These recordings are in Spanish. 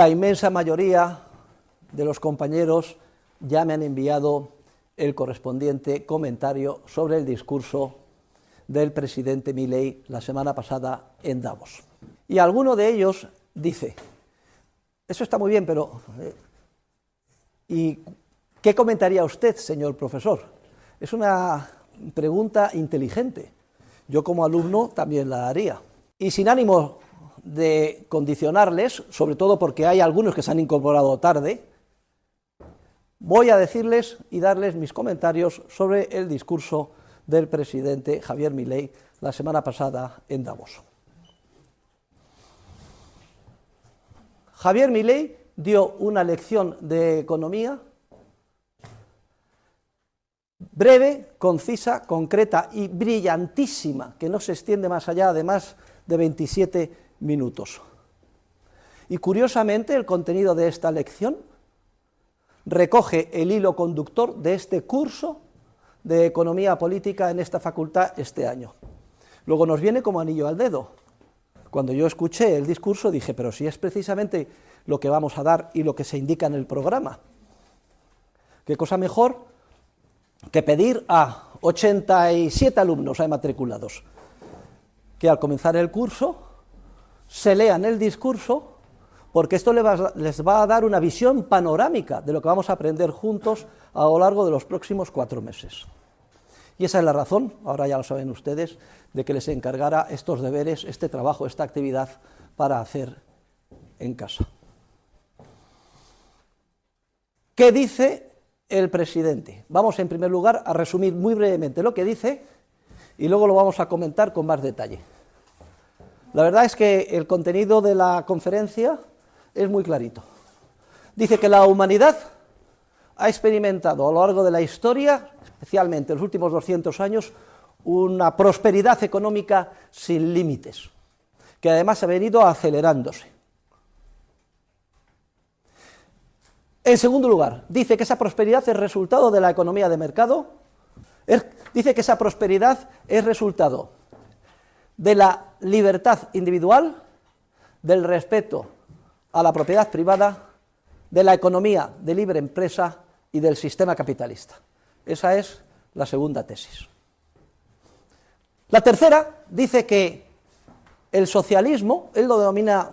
La inmensa mayoría de los compañeros ya me han enviado el correspondiente comentario sobre el discurso del presidente Milei la semana pasada en Davos. Y alguno de ellos dice, eso está muy bien, pero ¿y qué comentaría usted, señor profesor? Es una pregunta inteligente. Yo como alumno también la haría. Y sin ánimo de condicionarles, sobre todo porque hay algunos que se han incorporado tarde, voy a decirles y darles mis comentarios sobre el discurso del presidente Javier Milei la semana pasada en Davos. Javier Milei dio una lección de economía breve, concisa, concreta y brillantísima, que no se extiende más allá de más de 27 minutos. Y curiosamente el contenido de esta lección recoge el hilo conductor de este curso de economía política en esta facultad este año. Luego nos viene como anillo al dedo. Cuando yo escuché el discurso dije, pero si es precisamente lo que vamos a dar y lo que se indica en el programa. ¿Qué cosa mejor que pedir a 87 alumnos matriculados que al comenzar el curso se lean el discurso, porque esto les va a dar una visión panorámica de lo que vamos a aprender juntos a lo largo de los próximos 4 meses. Y esa es la razón, ahora ya lo saben ustedes, de que les encargara estos deberes, este trabajo, esta actividad para hacer en casa. ¿Qué dice el presidente? Vamos en primer lugar a resumir muy brevemente lo que dice y luego lo vamos a comentar con más detalle. La verdad es que el contenido de la conferencia es muy clarito. Dice que la humanidad ha experimentado a lo largo de la historia, especialmente en los últimos 200 años, una prosperidad económica sin límites, que además ha venido acelerándose. En segundo lugar, dice que esa prosperidad es resultado de la economía de mercado, dice que esa prosperidad es resultado de la libertad individual, del respeto a la propiedad privada, de la economía de libre empresa y del sistema capitalista. Esa es la segunda tesis. La tercera dice que el socialismo, él lo denomina,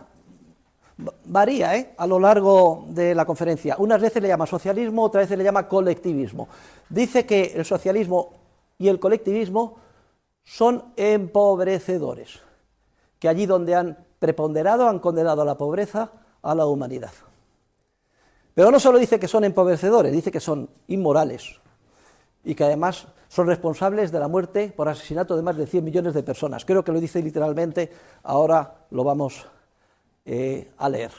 varía a lo largo de la conferencia, unas veces le llama socialismo, otras veces le llama colectivismo. Dice que el socialismo y el colectivismo son empobrecedores, que allí donde han preponderado han condenado a la pobreza a la humanidad. Pero no solo dice que son empobrecedores, dice que son inmorales y que además son responsables de la muerte por asesinato de más de 100 millones de personas. Creo que lo dice literalmente, ahora lo vamos a leer.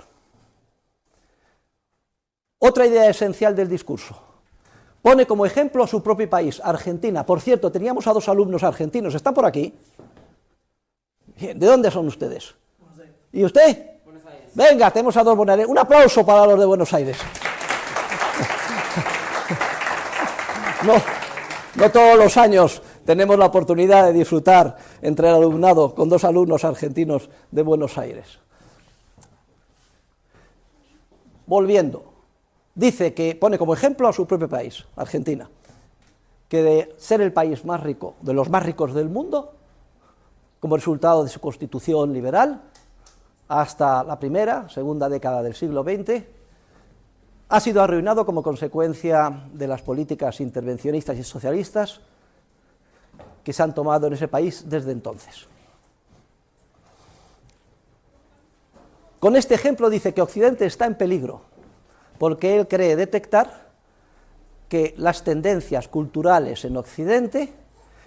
Otra idea esencial del discurso. Pone como ejemplo a su propio país, Argentina. Por cierto, teníamos a 2 alumnos argentinos. ¿Están por aquí? ¿De dónde son ustedes? ¿Y usted? Buenos Aires. Venga, tenemos a 2 bonaerenses. Un aplauso para los de Buenos Aires. No todos los años tenemos la oportunidad de disfrutar entre el alumnado con 2 alumnos argentinos de Buenos Aires. Volviendo, dice que pone como ejemplo a su propio país, Argentina, que de ser el país más rico, de los más ricos del mundo, como resultado de su constitución liberal, hasta la segunda década del siglo XX, ha sido arruinado como consecuencia de las políticas intervencionistas y socialistas que se han tomado en ese país desde entonces. Con este ejemplo dice que Occidente está en peligro, porque él cree detectar que las tendencias culturales en Occidente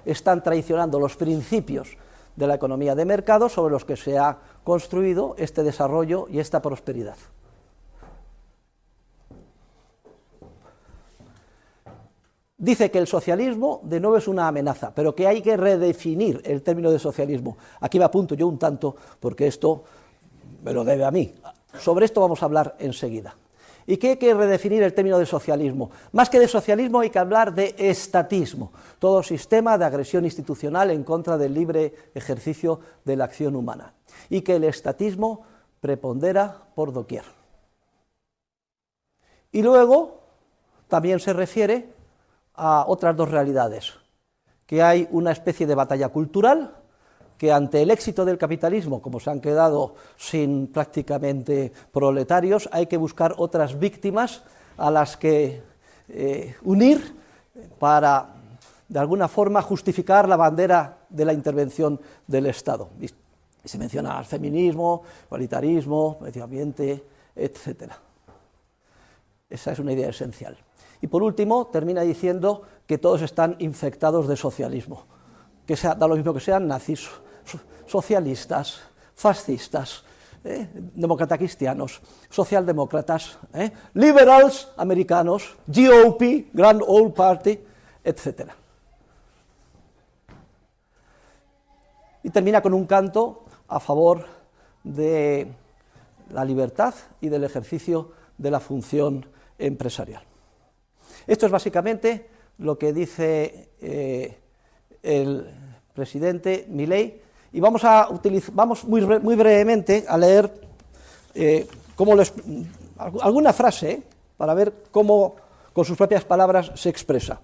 están traicionando los principios de la economía de mercado sobre los que se ha construido este desarrollo y esta prosperidad. Dice que el socialismo de nuevo es una amenaza, pero que hay que redefinir el término de socialismo. Aquí me apunto yo un tanto, porque esto me lo debe a mí. Sobre esto vamos a hablar enseguida. ¿Y qué hay que redefinir el término de socialismo? Más que de socialismo hay que hablar de estatismo, todo sistema de agresión institucional en contra del libre ejercicio de la acción humana, y que el estatismo prepondera por doquier. Y luego también se refiere a otras dos realidades, que hay una especie de batalla cultural, que ante el éxito del capitalismo, como se han quedado sin prácticamente proletarios, hay que buscar otras víctimas a las que unir para, de alguna forma, justificar la bandera de la intervención del Estado. Y se menciona el feminismo, igualitarismo, medio ambiente, etc. Esa es una idea esencial. Y por último, termina diciendo que todos están infectados de socialismo, que da lo mismo que sean nazis, socialistas, fascistas, demócratas cristianos, socialdemócratas, liberals americanos, GOP, Grand Old Party, etc. Y termina con un canto a favor de la libertad y del ejercicio de la función empresarial. Esto es básicamente lo que dice el presidente Milei, y vamos muy brevemente a leer alguna frase para ver cómo con sus propias palabras se expresa.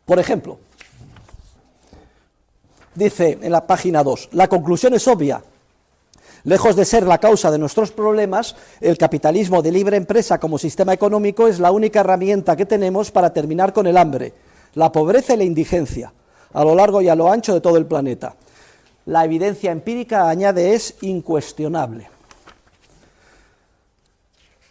Por ejemplo, dice en la página 2, la conclusión es obvia. Lejos de ser la causa de nuestros problemas, el capitalismo de libre empresa como sistema económico es la única herramienta que tenemos para terminar con el hambre, la pobreza y la indigencia, a lo largo y a lo ancho de todo el planeta. La evidencia empírica, añade, es incuestionable.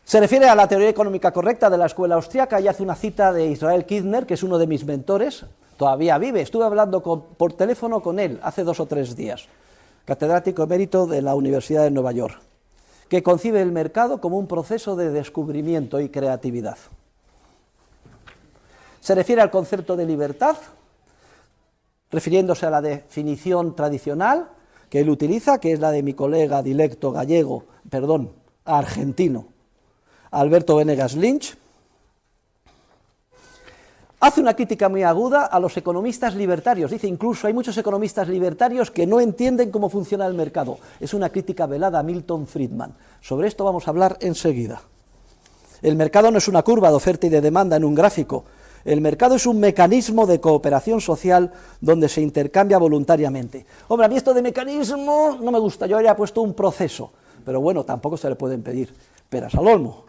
Se refiere a la teoría económica correcta de la escuela austriaca y hace una cita de Israel Kirzner, que es uno de mis mentores, todavía vive, estuve hablando por teléfono con él hace 2 o 3 días, catedrático emérito de la Universidad de Nueva York, que concibe el mercado como un proceso de descubrimiento y creatividad. Se refiere al concepto de libertad, refiriéndose a la definición tradicional que él utiliza, que es la de mi colega dilecto argentino, Alberto Venegas Lynch. Hace una crítica muy aguda a los economistas libertarios. Dice, incluso hay muchos economistas libertarios que no entienden cómo funciona el mercado. Es una crítica velada a Milton Friedman. Sobre esto vamos a hablar enseguida. El mercado no es una curva de oferta y de demanda en un gráfico. El mercado es un mecanismo de cooperación social donde se intercambia voluntariamente. Hombre, a mí esto de mecanismo no me gusta. Yo habría puesto un proceso. Pero bueno, tampoco se le pueden pedir peras al olmo.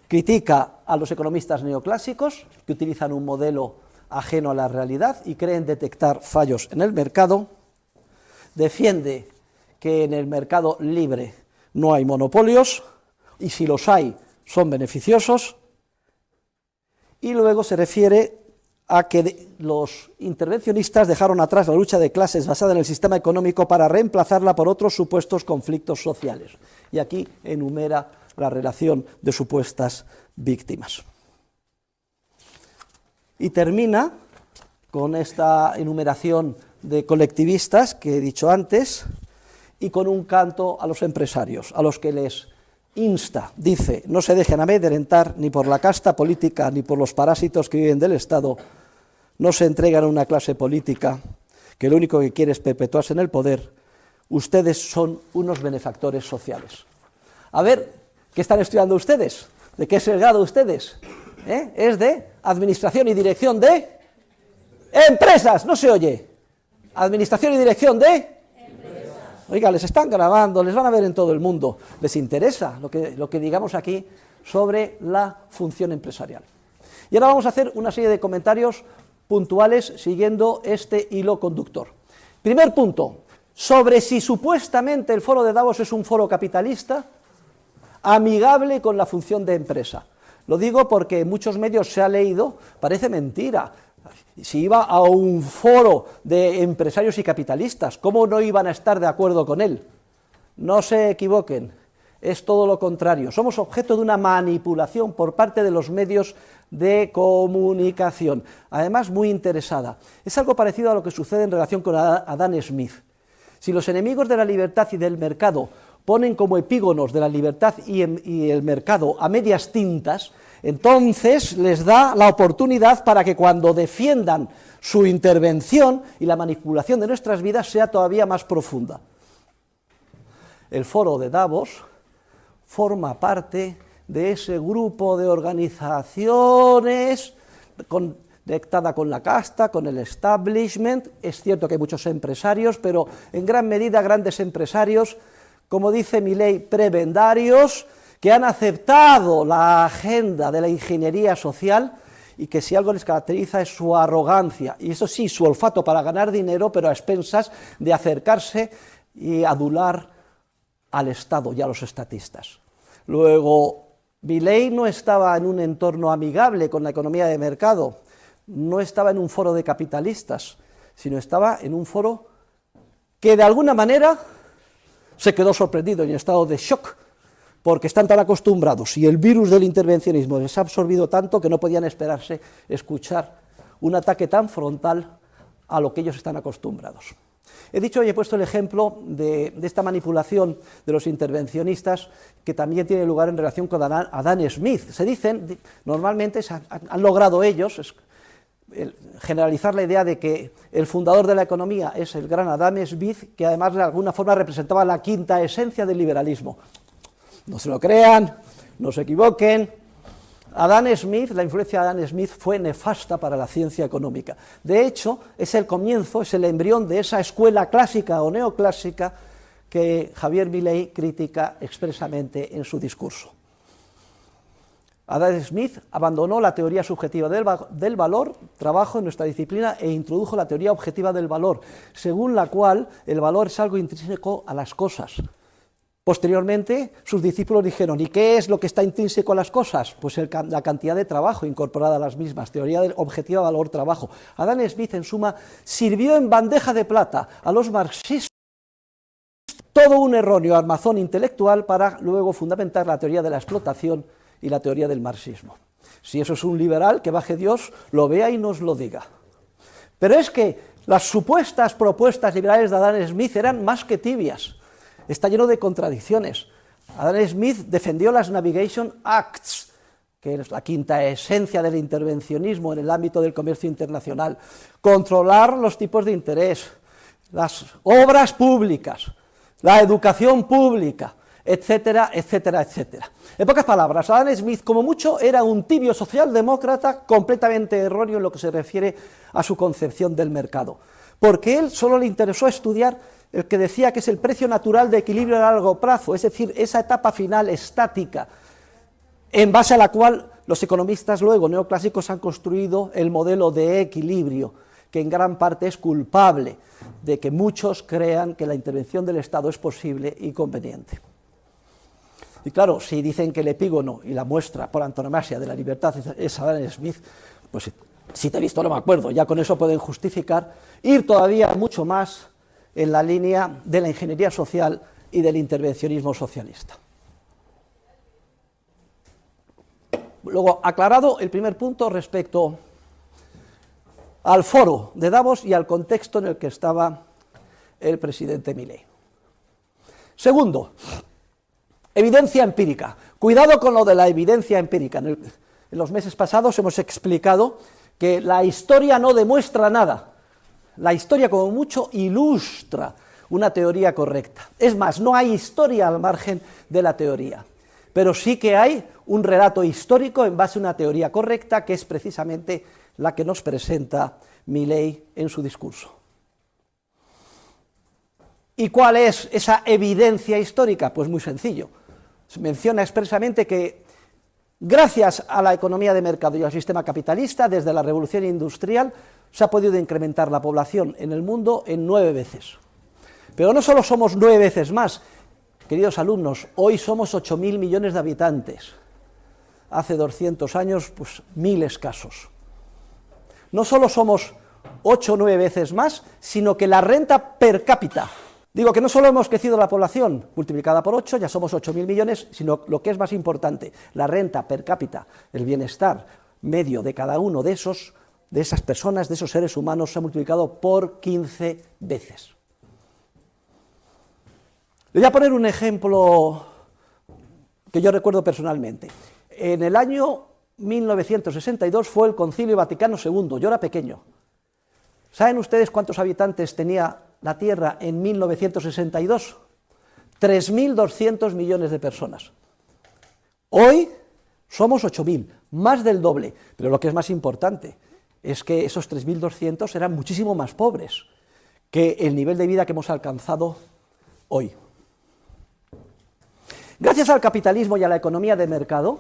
Critica a los economistas neoclásicos, que utilizan un modelo ajeno a la realidad y creen detectar fallos en el mercado. Defiende que en el mercado libre no hay monopolios, y si los hay, son beneficiosos. Y luego se refiere a que los intervencionistas dejaron atrás la lucha de clases basada en el sistema económico para reemplazarla por otros supuestos conflictos sociales. Y aquí enumera la relación de supuestas víctimas. Y termina con esta enumeración de colectivistas que he dicho antes y con un canto a los empresarios, a los que les insta, dice, no se dejen amedrentar ni por la casta política ni por los parásitos que viven del Estado, no se entregan a una clase política que lo único que quiere es perpetuarse en el poder, ustedes son unos benefactores sociales. A ver, ¿qué están estudiando ustedes? ¿De qué es el grado ustedes? Es de Administración y Dirección de Empresas, no se oye. Administración y Dirección de Empresas. Oiga, les están grabando, les van a ver en todo el mundo. Les interesa lo que digamos aquí sobre la función empresarial. Y ahora vamos a hacer una serie de comentarios puntuales siguiendo este hilo conductor. Primer punto, sobre si supuestamente el foro de Davos es un foro capitalista, amigable con la función de empresa. Lo digo porque en muchos medios se ha leído, parece mentira, si iba a un foro de empresarios y capitalistas, ¿cómo no iban a estar de acuerdo con él? No se equivoquen, es todo lo contrario, somos objeto de una manipulación por parte de los medios de comunicación, además muy interesada. Es algo parecido a lo que sucede en relación con Adam Smith. Si los enemigos de la libertad y del mercado ponen como epígonos de la libertad y el mercado a medias tintas, entonces les da la oportunidad para que cuando defiendan su intervención y la manipulación de nuestras vidas sea todavía más profunda. El foro de Davos forma parte de ese grupo de organizaciones conectada con la casta, con el establishment. Es cierto que hay muchos empresarios, pero en gran medida grandes empresarios, como dice Milei, prebendarios, que han aceptado la agenda de la ingeniería social y que si algo les caracteriza es su arrogancia, y eso sí, su olfato para ganar dinero, pero a expensas de acercarse y adular al Estado y a los estatistas. Luego, Milei no estaba en un entorno amigable con la economía de mercado, no estaba en un foro de capitalistas, sino estaba en un foro que de alguna manera se quedó sorprendido y en estado de shock, porque están tan acostumbrados y el virus del intervencionismo les ha absorbido tanto que no podían esperarse escuchar un ataque tan frontal a lo que ellos están acostumbrados. He dicho y he puesto el ejemplo de esta manipulación de los intervencionistas que también tiene lugar en relación con Adam Smith. Se dicen, normalmente han logrado ellos generalizar la idea de que el fundador de la economía es el gran Adam Smith, que además de alguna forma representaba la quinta esencia del liberalismo. No se lo crean, no se equivoquen. Adam Smith, la influencia de Adam Smith fue nefasta para la ciencia económica. De hecho, es el comienzo, es el embrión de esa escuela clásica o neoclásica que Javier Milei critica expresamente en su discurso. Adam Smith abandonó la teoría subjetiva del valor, trabajo en nuestra disciplina, e introdujo la teoría objetiva del valor, según la cual el valor es algo intrínseco a las cosas. Posteriormente, sus discípulos dijeron, ¿y qué es lo que está intrínseco a las cosas? Pues la cantidad de trabajo incorporada a las mismas, teoría del objetiva valor-trabajo. Adam Smith, en suma, sirvió en bandeja de plata a los marxistas todo un erróneo armazón intelectual para luego fundamentar la teoría de la explotación y la teoría del marxismo. Si eso es un liberal, que baje Dios, lo vea y nos lo diga. Pero es que las supuestas propuestas liberales de Adam Smith eran más que tibias. Está lleno de contradicciones. Adam Smith defendió las Navigation Acts, que es la quinta esencia del intervencionismo en el ámbito del comercio internacional, controlar los tipos de interés, las obras públicas, la educación pública, etcétera, etcétera, etcétera. En pocas palabras, Adam Smith, como mucho, era un tibio socialdemócrata completamente erróneo en lo que se refiere a su concepción del mercado, porque él solo le interesó estudiar el que decía que es el precio natural de equilibrio a largo plazo, es decir, esa etapa final estática, en base a la cual los economistas luego neoclásicos han construido el modelo de equilibrio, que en gran parte es culpable de que muchos crean que la intervención del Estado es posible y conveniente. Y claro, si dicen que el epígono y la muestra por antonomasia de la libertad es Adam Smith, pues si te he visto no me acuerdo, ya con eso pueden justificar ir todavía mucho más en la línea de la ingeniería social y del intervencionismo socialista. Luego, aclarado el primer punto respecto al foro de Davos y al contexto en el que estaba el presidente Milei. Segundo, evidencia empírica. Cuidado con lo de la evidencia empírica. En los meses pasados hemos explicado que la historia no demuestra nada. La historia, como mucho, ilustra una teoría correcta. Es más, no hay historia al margen de la teoría, pero sí que hay un relato histórico en base a una teoría correcta, que es precisamente la que nos presenta Milei en su discurso. ¿Y cuál es esa evidencia histórica? Pues muy sencillo. Se menciona expresamente que gracias a la economía de mercado y al sistema capitalista, desde la revolución industrial, se ha podido incrementar la población en el mundo en 9 veces. Pero no solo somos 9 veces más, queridos alumnos, hoy somos 8.000 millones de habitantes. Hace 200 años, pues 1.000 escasos. No solo somos 8 o 9 veces más, sino que la renta per cápita, digo que no solo hemos crecido la población multiplicada por 8, ya somos 8.000 millones, sino lo que es más importante, la renta per cápita, el bienestar medio de cada uno de esas personas, de esos seres humanos, se ha multiplicado por 15 veces. Le voy a poner un ejemplo que yo recuerdo personalmente. En el año 1962 fue el Concilio Vaticano II, yo era pequeño. ¿Saben ustedes cuántos habitantes tenía la Tierra en 1962? 3.200 millones de personas. Hoy somos 8.000, más del doble, pero lo que es más importante es que esos 3.200 eran muchísimo más pobres que el nivel de vida que hemos alcanzado hoy. Gracias al capitalismo y a la economía de mercado,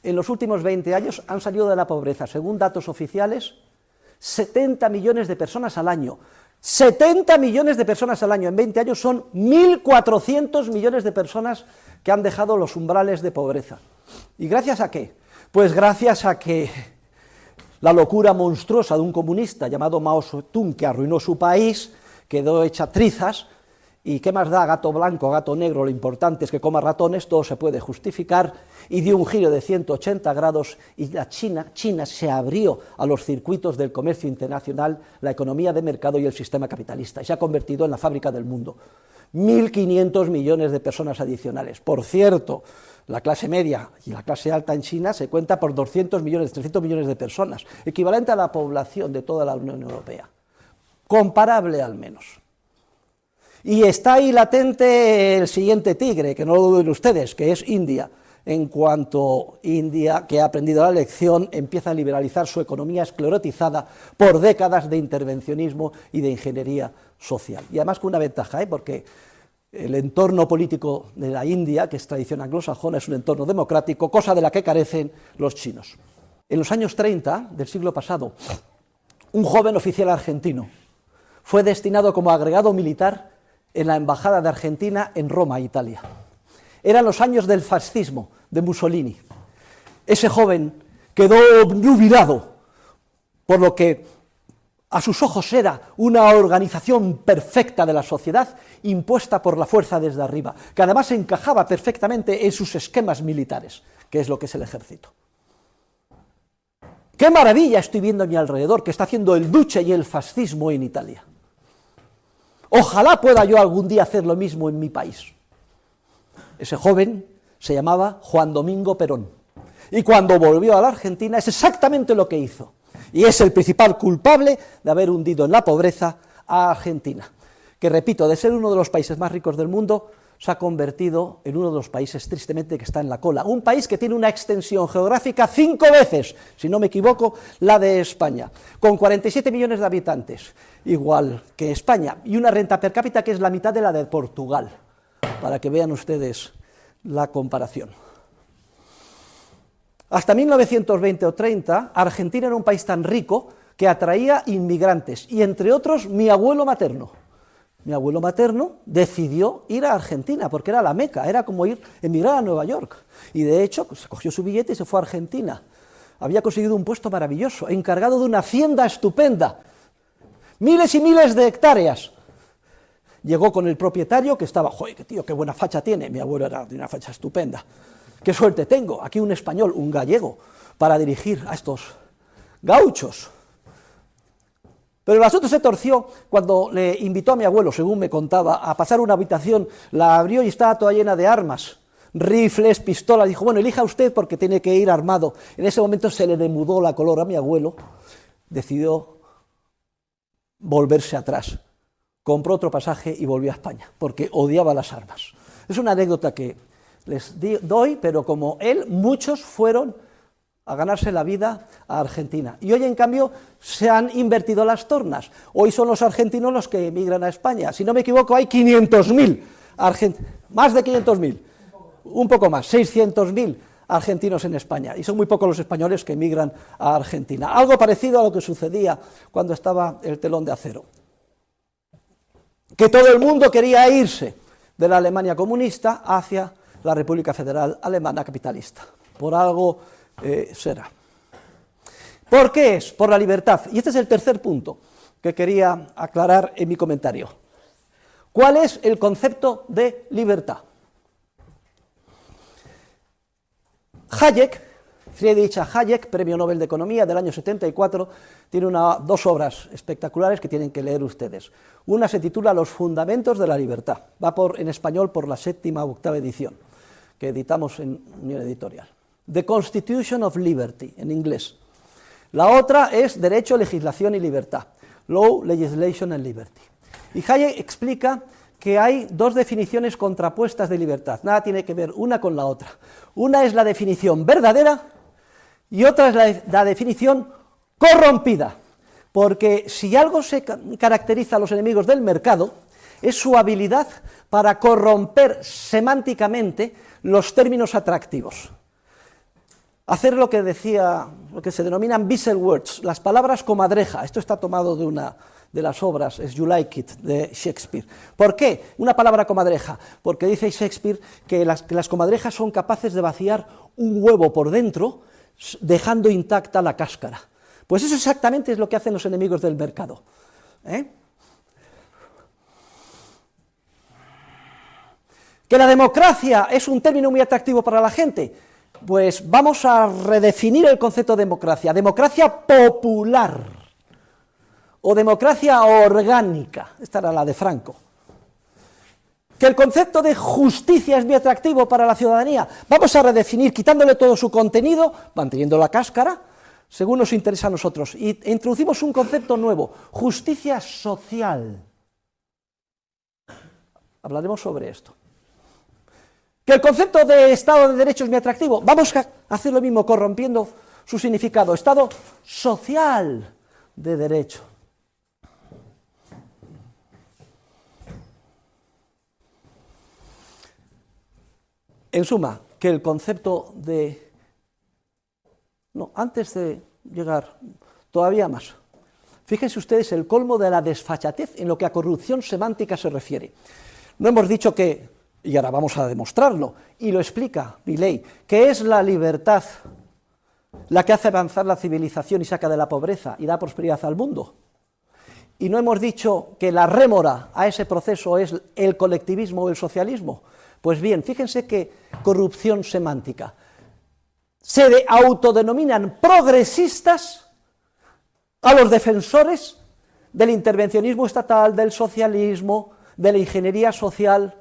en los últimos 20 años han salido de la pobreza, según datos oficiales, 70 millones de personas al año. 70 millones de personas al año, en 20 años son 1.400 millones de personas que han dejado los umbrales de pobreza. ¿Y gracias a qué? Pues gracias a que la locura monstruosa de un comunista llamado Mao Zedong, que arruinó su país, quedó hecha trizas, y qué más da gato blanco, gato negro, lo importante es que coma ratones, todo se puede justificar, y dio un giro de 180 grados, y China se abrió a los circuitos del comercio internacional, la economía de mercado y el sistema capitalista, y se ha convertido en la fábrica del mundo. 1.500 millones de personas adicionales. Por cierto, la clase media y la clase alta en China se cuenta por 200 millones, 300 millones de personas, equivalente a la población de toda la Unión Europea, comparable al menos. Y está ahí latente el siguiente tigre, que no lo duden ustedes, que es India. En cuanto India, que ha aprendido la lección, empieza a liberalizar su economía esclerotizada por décadas de intervencionismo y de ingeniería social. Y además con una ventaja, porque el entorno político de la India, que es tradición anglosajona, es un entorno democrático, cosa de la que carecen los chinos. En los años 30 del siglo pasado, un joven oficial argentino fue destinado como agregado militar en la embajada de Argentina en Roma, Italia. Eran los años del fascismo de Mussolini. Ese joven quedó obnubilado por lo que a sus ojos era una organización perfecta de la sociedad impuesta por la fuerza desde arriba, que además encajaba perfectamente en sus esquemas militares, que es lo que es el ejército. ¡Qué maravilla estoy viendo a mi alrededor que está haciendo el duce y el fascismo en Italia! Ojalá pueda yo algún día hacer lo mismo en mi país. Ese joven se llamaba Juan Domingo Perón, y cuando volvió a la Argentina es exactamente lo que hizo, y es el principal culpable de haber hundido en la pobreza a Argentina, que repito, de ser uno de los países más ricos del mundo, se ha convertido en uno de los países tristemente que está en la cola, un país que tiene una extensión geográfica 5 veces, si no me equivoco, la de España, con 47 millones de habitantes, igual que España, y una renta per cápita que es la mitad de la de Portugal, para que vean ustedes la comparación. Hasta 1920 o 30, Argentina era un país tan rico que atraía inmigrantes, y entre otros mi abuelo materno. Mi abuelo materno decidió ir a Argentina, porque era la Meca, era como emigrar a Nueva York, y de hecho se cogió su billete y se fue a Argentina. Había conseguido un puesto maravilloso, encargado de una hacienda estupenda, miles y miles de hectáreas. Llegó con el propietario que estaba, ¡joder, qué tío, qué buena facha tiene! Mi abuelo era de una facha estupenda. ¡Qué suerte tengo! Aquí un español, un gallego, para dirigir a estos gauchos. Pero el asunto se torció cuando le invitó a mi abuelo, según me contaba, a pasar una habitación, la abrió y estaba toda llena de armas, rifles, pistolas, dijo, bueno, elija usted porque tiene que ir armado. En ese momento se le demudó la color a mi abuelo, decidió volverse atrás, compró otro pasaje y volvió a España, porque odiaba las armas. Es una anécdota que les doy, pero como él, muchos fueron a ganarse la vida a Argentina. Y hoy, en cambio, se han invertido las tornas. Hoy son los argentinos los que emigran a España. Si no me equivoco, hay 500.000 más de 500.000, un poco más, 600.000 argentinos en España. Y son muy pocos los españoles que emigran a Argentina. Algo parecido a lo que sucedía cuando estaba el telón de acero. Que todo el mundo quería irse de la Alemania comunista hacia la República Federal Alemana capitalista. Por algo será. ¿Por qué es? Por la libertad. Y este es el tercer punto que quería aclarar en mi comentario. ¿Cuál es el concepto de libertad? Hayek, Friedrich Hayek, premio Nobel de Economía del año 74, tiene dos obras espectaculares que tienen que leer ustedes. Una se titula Los fundamentos de la libertad, va en español por la 7ª o 8ª edición, que editamos en Unión Editorial. The Constitution of Liberty, en inglés. La otra es Derecho, Legislación y Libertad, Law, Legislation and Liberty. Y Hayek explica que hay dos definiciones contrapuestas de libertad, nada tiene que ver una con la otra. Una es la definición verdadera y otra es la definición corrompida, porque si algo se caracteriza a los enemigos del mercado, es su habilidad para corromper semánticamente los términos atractivos. Hacer lo que se denominan visual words, las palabras comadreja. Esto está tomado de una de las obras, es You Like It, de Shakespeare. ¿Por qué una palabra comadreja? Porque dice Shakespeare que las comadrejas son capaces de vaciar un huevo por dentro, dejando intacta la cáscara. Pues eso exactamente es lo que hacen los enemigos del mercado. ¿Que la democracia es un término muy atractivo para la gente? Pues vamos a redefinir el concepto de democracia. Democracia popular o democracia orgánica. Esta era la de Franco. ¿Que el concepto de justicia es muy atractivo para la ciudadanía? Vamos a redefinir, quitándole todo su contenido, manteniendo la cáscara, según nos interesa a nosotros. Y introducimos un concepto nuevo, justicia social. Hablaremos sobre esto. ¿Que el concepto de Estado de Derecho es muy atractivo? Vamos a hacer lo mismo, corrompiendo su significado. Estado social de Derecho. En suma, que el concepto de... No, antes de llegar todavía más. Fíjense ustedes el colmo de la desfachatez en lo que a corrupción semántica se refiere. No hemos dicho que, y ahora vamos a demostrarlo, y lo explica Milley, que es la libertad la que hace avanzar la civilización y saca de la pobreza y da prosperidad al mundo. Y no hemos dicho que la rémora a ese proceso es el colectivismo o el socialismo. Pues bien, fíjense que corrupción semántica. Se autodenominan progresistas a los defensores del intervencionismo estatal, del socialismo, de la ingeniería social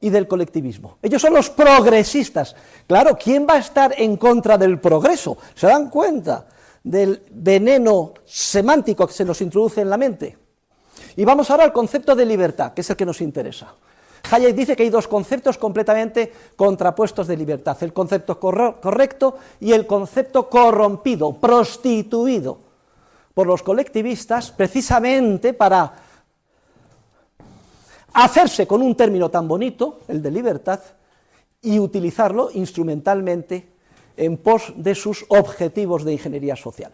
y del colectivismo. Ellos son los progresistas. Claro, ¿quién va a estar en contra del progreso? ¿Se dan cuenta del veneno semántico que se nos introduce en la mente? Y vamos ahora al concepto de libertad, que es el que nos interesa. Hayek dice que hay dos conceptos completamente contrapuestos de libertad, el concepto correcto y el concepto corrompido, prostituido por los colectivistas, precisamente para hacerse con un término tan bonito, el de libertad, y utilizarlo instrumentalmente en pos de sus objetivos de ingeniería social.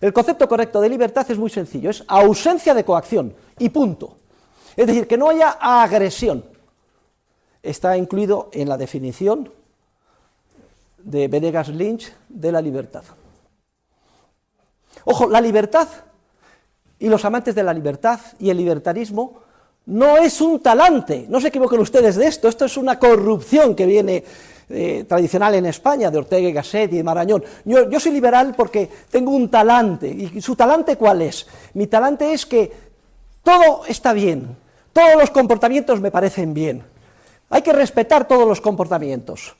El concepto correcto de libertad es muy sencillo, es ausencia de coacción, y punto. Es decir, que no haya agresión. Está incluido en la definición de Venegas Lynch de la libertad. Ojo, la libertad y los amantes de la libertad y el libertarismo no es un talante, no se equivoquen ustedes de esto es una corrupción que viene tradicional en España, de Ortega y Gasset y de Marañón. Yo soy liberal porque tengo un talante, ¿y su talante cuál es? Mi talante es que todo está bien, todos los comportamientos me parecen bien. Hay que respetar todos los comportamientos.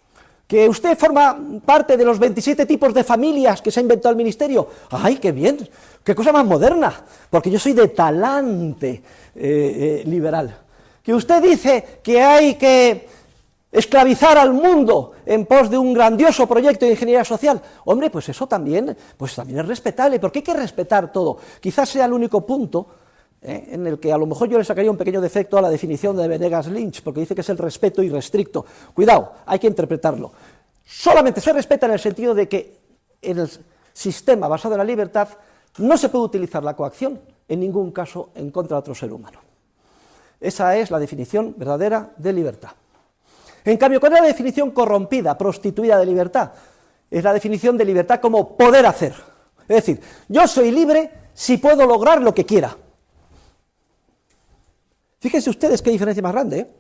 Que usted forma parte de los 27 tipos de familias que se ha inventado el Ministerio. ¡Ay, qué bien! ¡Qué cosa más moderna! Porque yo soy de talante liberal. Que usted dice que hay que esclavizar al mundo en pos de un grandioso proyecto de ingeniería social. Hombre, pues eso también es respetable, porque hay que respetar todo. Quizás sea el único punto en el que a lo mejor yo le sacaría un pequeño defecto a la definición de Venegas Lynch, porque dice que es el respeto irrestricto. Cuidado, hay que interpretarlo. Solamente se respeta en el sentido de que en el sistema basado en la libertad no se puede utilizar la coacción en ningún caso en contra de otro ser humano. Esa es la definición verdadera de libertad. En cambio, ¿cuál es la definición corrompida, prostituida de libertad? Es la definición de libertad como poder hacer. Es decir, yo soy libre si puedo lograr lo que quiera. Fíjense ustedes qué diferencia más grande, ¿eh?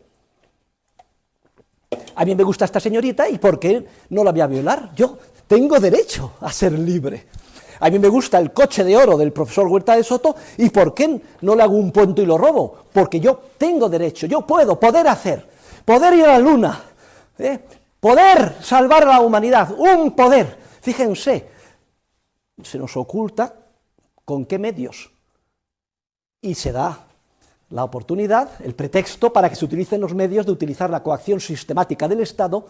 A mí me gusta esta señorita y ¿por qué no la voy a violar? Yo tengo derecho a ser libre. A mí me gusta el coche de oro del profesor Huerta de Soto y ¿por qué no le hago un puente y lo robo? Porque yo tengo derecho, yo puedo, poder hacer, poder ir a la luna, poder salvar a la humanidad, un poder. Fíjense, se nos oculta con qué medios y se da la oportunidad, el pretexto para que se utilicen los medios de utilizar la coacción sistemática del Estado,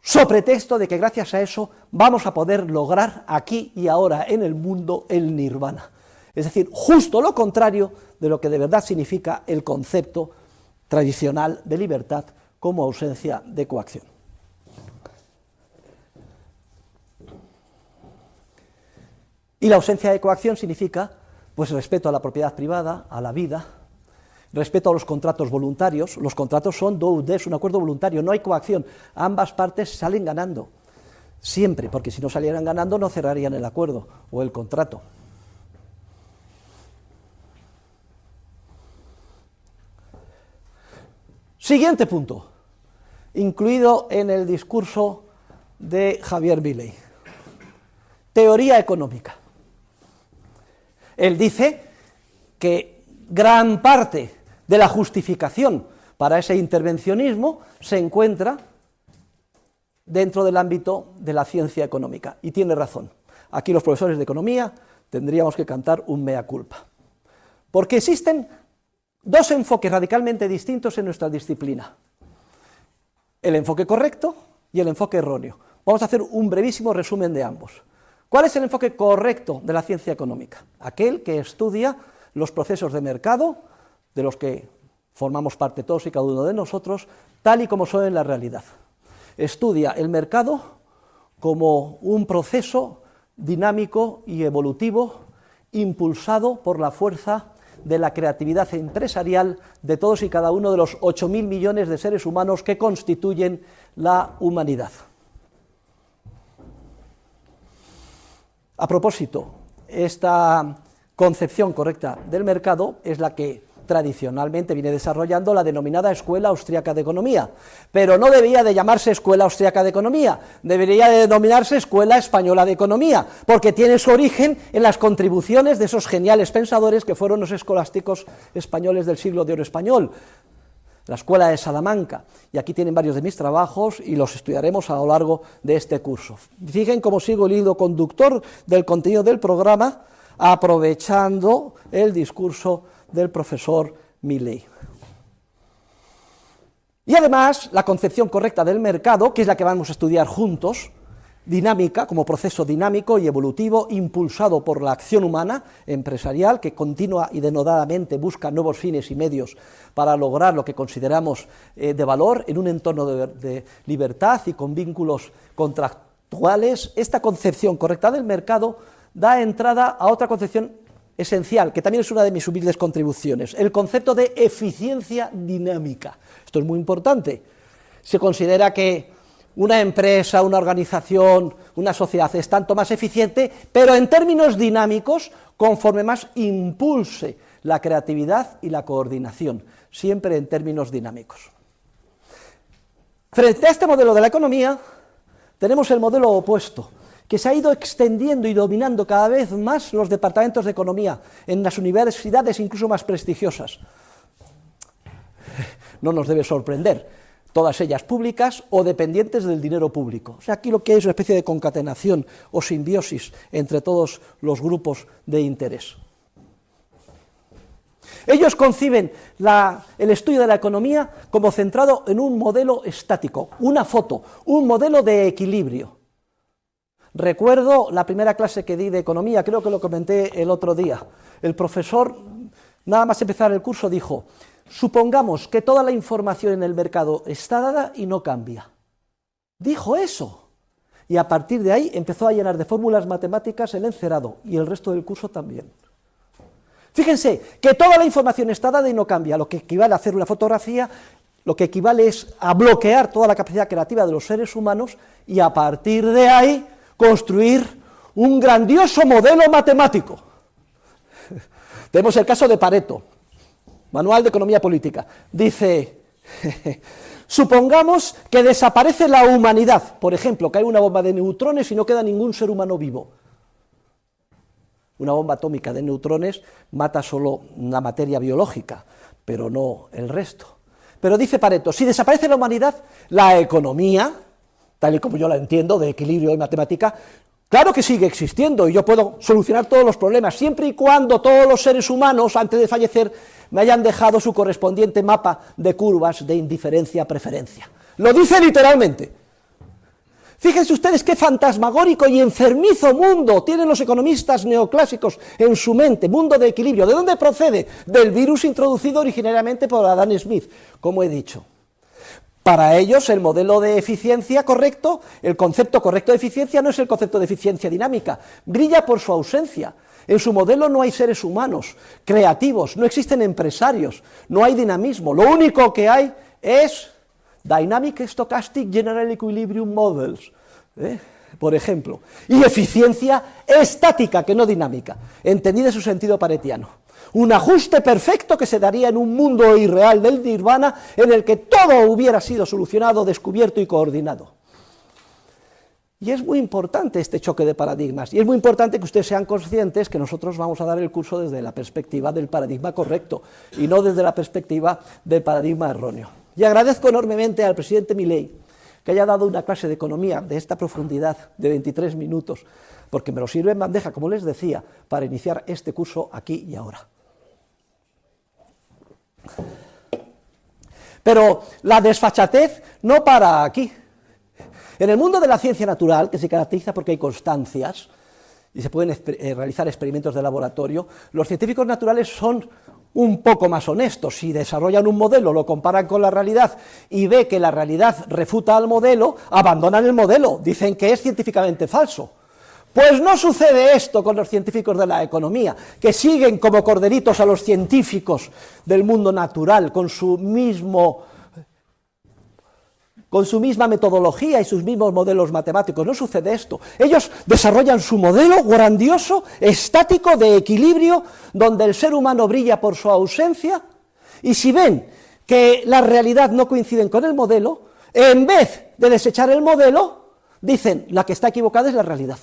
so pretexto de que gracias a eso vamos a poder lograr aquí y ahora en el mundo el nirvana. Es decir, justo lo contrario de lo que de verdad significa el concepto tradicional de libertad como ausencia de coacción. Y la ausencia de coacción significa, pues, respeto a la propiedad privada, a la vida, respeto a los contratos voluntarios. Los contratos son do ut des, un acuerdo voluntario, no hay coacción, ambas partes salen ganando, siempre, porque si no salieran ganando no cerrarían el acuerdo o el contrato. Siguiente punto, incluido en el discurso de Javier Milei, teoría económica. Él dice que gran parte de la justificación para ese intervencionismo se encuentra dentro del ámbito de la ciencia económica, y tiene razón. Aquí los profesores de economía tendríamos que cantar un mea culpa, porque existen dos enfoques radicalmente distintos en nuestra disciplina: el enfoque correcto y el enfoque erróneo. Vamos a hacer un brevísimo resumen de ambos. ¿Cuál es el enfoque correcto de la ciencia económica? Aquel que estudia los procesos de mercado, de los que formamos parte todos y cada uno de nosotros, tal y como son en la realidad. Estudia el mercado como un proceso dinámico y evolutivo, impulsado por la fuerza de la creatividad empresarial de todos y cada uno de los 8.000 millones de seres humanos que constituyen la humanidad. A propósito, esta concepción correcta del mercado es la que tradicionalmente viene desarrollando la denominada Escuela Austriaca de Economía, pero no debería de llamarse Escuela Austriaca de Economía, debería de denominarse Escuela Española de Economía, porque tiene su origen en las contribuciones de esos geniales pensadores que fueron los escolásticos españoles del siglo de oro español, la Escuela de Salamanca, y aquí tienen varios de mis trabajos y los estudiaremos a lo largo de este curso. Fijen cómo sigo el hilo conductor del contenido del programa, aprovechando el discurso del profesor Milei. Y además, la concepción correcta del mercado, que es la que vamos a estudiar juntos, dinámica, como proceso dinámico y evolutivo, impulsado por la acción humana empresarial, que continua y denodadamente busca nuevos fines y medios para lograr lo que consideramos de valor en un entorno de libertad y con vínculos contractuales. Esta concepción correcta del mercado da entrada a otra concepción esencial, que también es una de mis humildes contribuciones, el concepto de eficiencia dinámica. Esto es muy importante. Se considera que una empresa, una organización, una sociedad es tanto más eficiente, pero en términos dinámicos, conforme más impulse la creatividad y la coordinación, siempre en términos dinámicos. Frente a este modelo de la economía, tenemos el modelo opuesto, que se ha ido extendiendo y dominando cada vez más los departamentos de economía en las universidades incluso más prestigiosas. No nos debe sorprender, todas ellas públicas o dependientes del dinero público. O sea, aquí lo que hay es una especie de concatenación o simbiosis entre todos los grupos de interés. Ellos conciben el estudio de la economía como centrado en un modelo estático, una foto, un modelo de equilibrio. Recuerdo la primera clase que di de economía, creo que lo comenté el otro día. El profesor, nada más empezar el curso, dijo: supongamos que toda la información en el mercado está dada y no cambia. Dijo eso. Y a partir de ahí empezó a llenar de fórmulas matemáticas el encerado, y el resto del curso también. Fíjense, que toda la información está dada y no cambia, lo que equivale a hacer una fotografía, lo que equivale es a bloquear toda la capacidad creativa de los seres humanos, y a partir de ahí construir un grandioso modelo matemático. Tenemos el caso de Pareto, Manual de Economía Política. Dice, supongamos que desaparece la humanidad, por ejemplo, cae una bomba de neutrones y no queda ningún ser humano vivo. Una bomba atómica de neutrones mata solo la materia biológica, pero no el resto. Pero dice Pareto, si desaparece la humanidad, la economía, tal y como yo la entiendo, de equilibrio y matemática, Claro que sigue existiendo y yo puedo solucionar todos los problemas, siempre y cuando todos los seres humanos, antes de fallecer, me hayan dejado su correspondiente mapa de curvas de indiferencia a preferencia. Lo dice literalmente. Fíjense ustedes qué fantasmagórico y enfermizo mundo tienen los economistas neoclásicos en su mente, mundo de equilibrio. ¿De dónde procede? Del virus introducido originariamente por Adam Smith, como he dicho. Para ellos, el modelo de eficiencia correcto, el concepto correcto de eficiencia no es el concepto de eficiencia dinámica, brilla por su ausencia. En su modelo no hay seres humanos creativos, no existen empresarios, no hay dinamismo, lo único que hay es Dynamic Stochastic General Equilibrium Models, por ejemplo, y eficiencia estática, que no dinámica, entendida en su sentido paretiano. Un ajuste perfecto que se daría en un mundo irreal del nirvana en el que todo hubiera sido solucionado, descubierto y coordinado. Y es muy importante este choque de paradigmas, y es muy importante que ustedes sean conscientes que nosotros vamos a dar el curso desde la perspectiva del paradigma correcto, y no desde la perspectiva del paradigma erróneo. Y agradezco enormemente al presidente Milei que haya dado una clase de economía de esta profundidad de 23 minutos, porque me lo sirve en bandeja, como les decía, para iniciar este curso aquí y ahora. Pero la desfachatez no para aquí. En el mundo de la ciencia natural, que se caracteriza porque hay constancias y se pueden realizar experimentos de laboratorio, los científicos naturales son un poco más honestos. Si desarrollan un modelo, lo comparan con la realidad y ve que la realidad refuta al modelo, abandonan el modelo, dicen que es científicamente falso. Pues no sucede esto con los científicos de la economía, que siguen como corderitos a los científicos del mundo natural, con su misma metodología y sus mismos modelos matemáticos. No sucede esto. Ellos desarrollan su modelo grandioso, estático, de equilibrio, donde el ser humano brilla por su ausencia, y si ven que la realidad no coincide con el modelo, en vez de desechar el modelo, dicen, la que está equivocada es la realidad.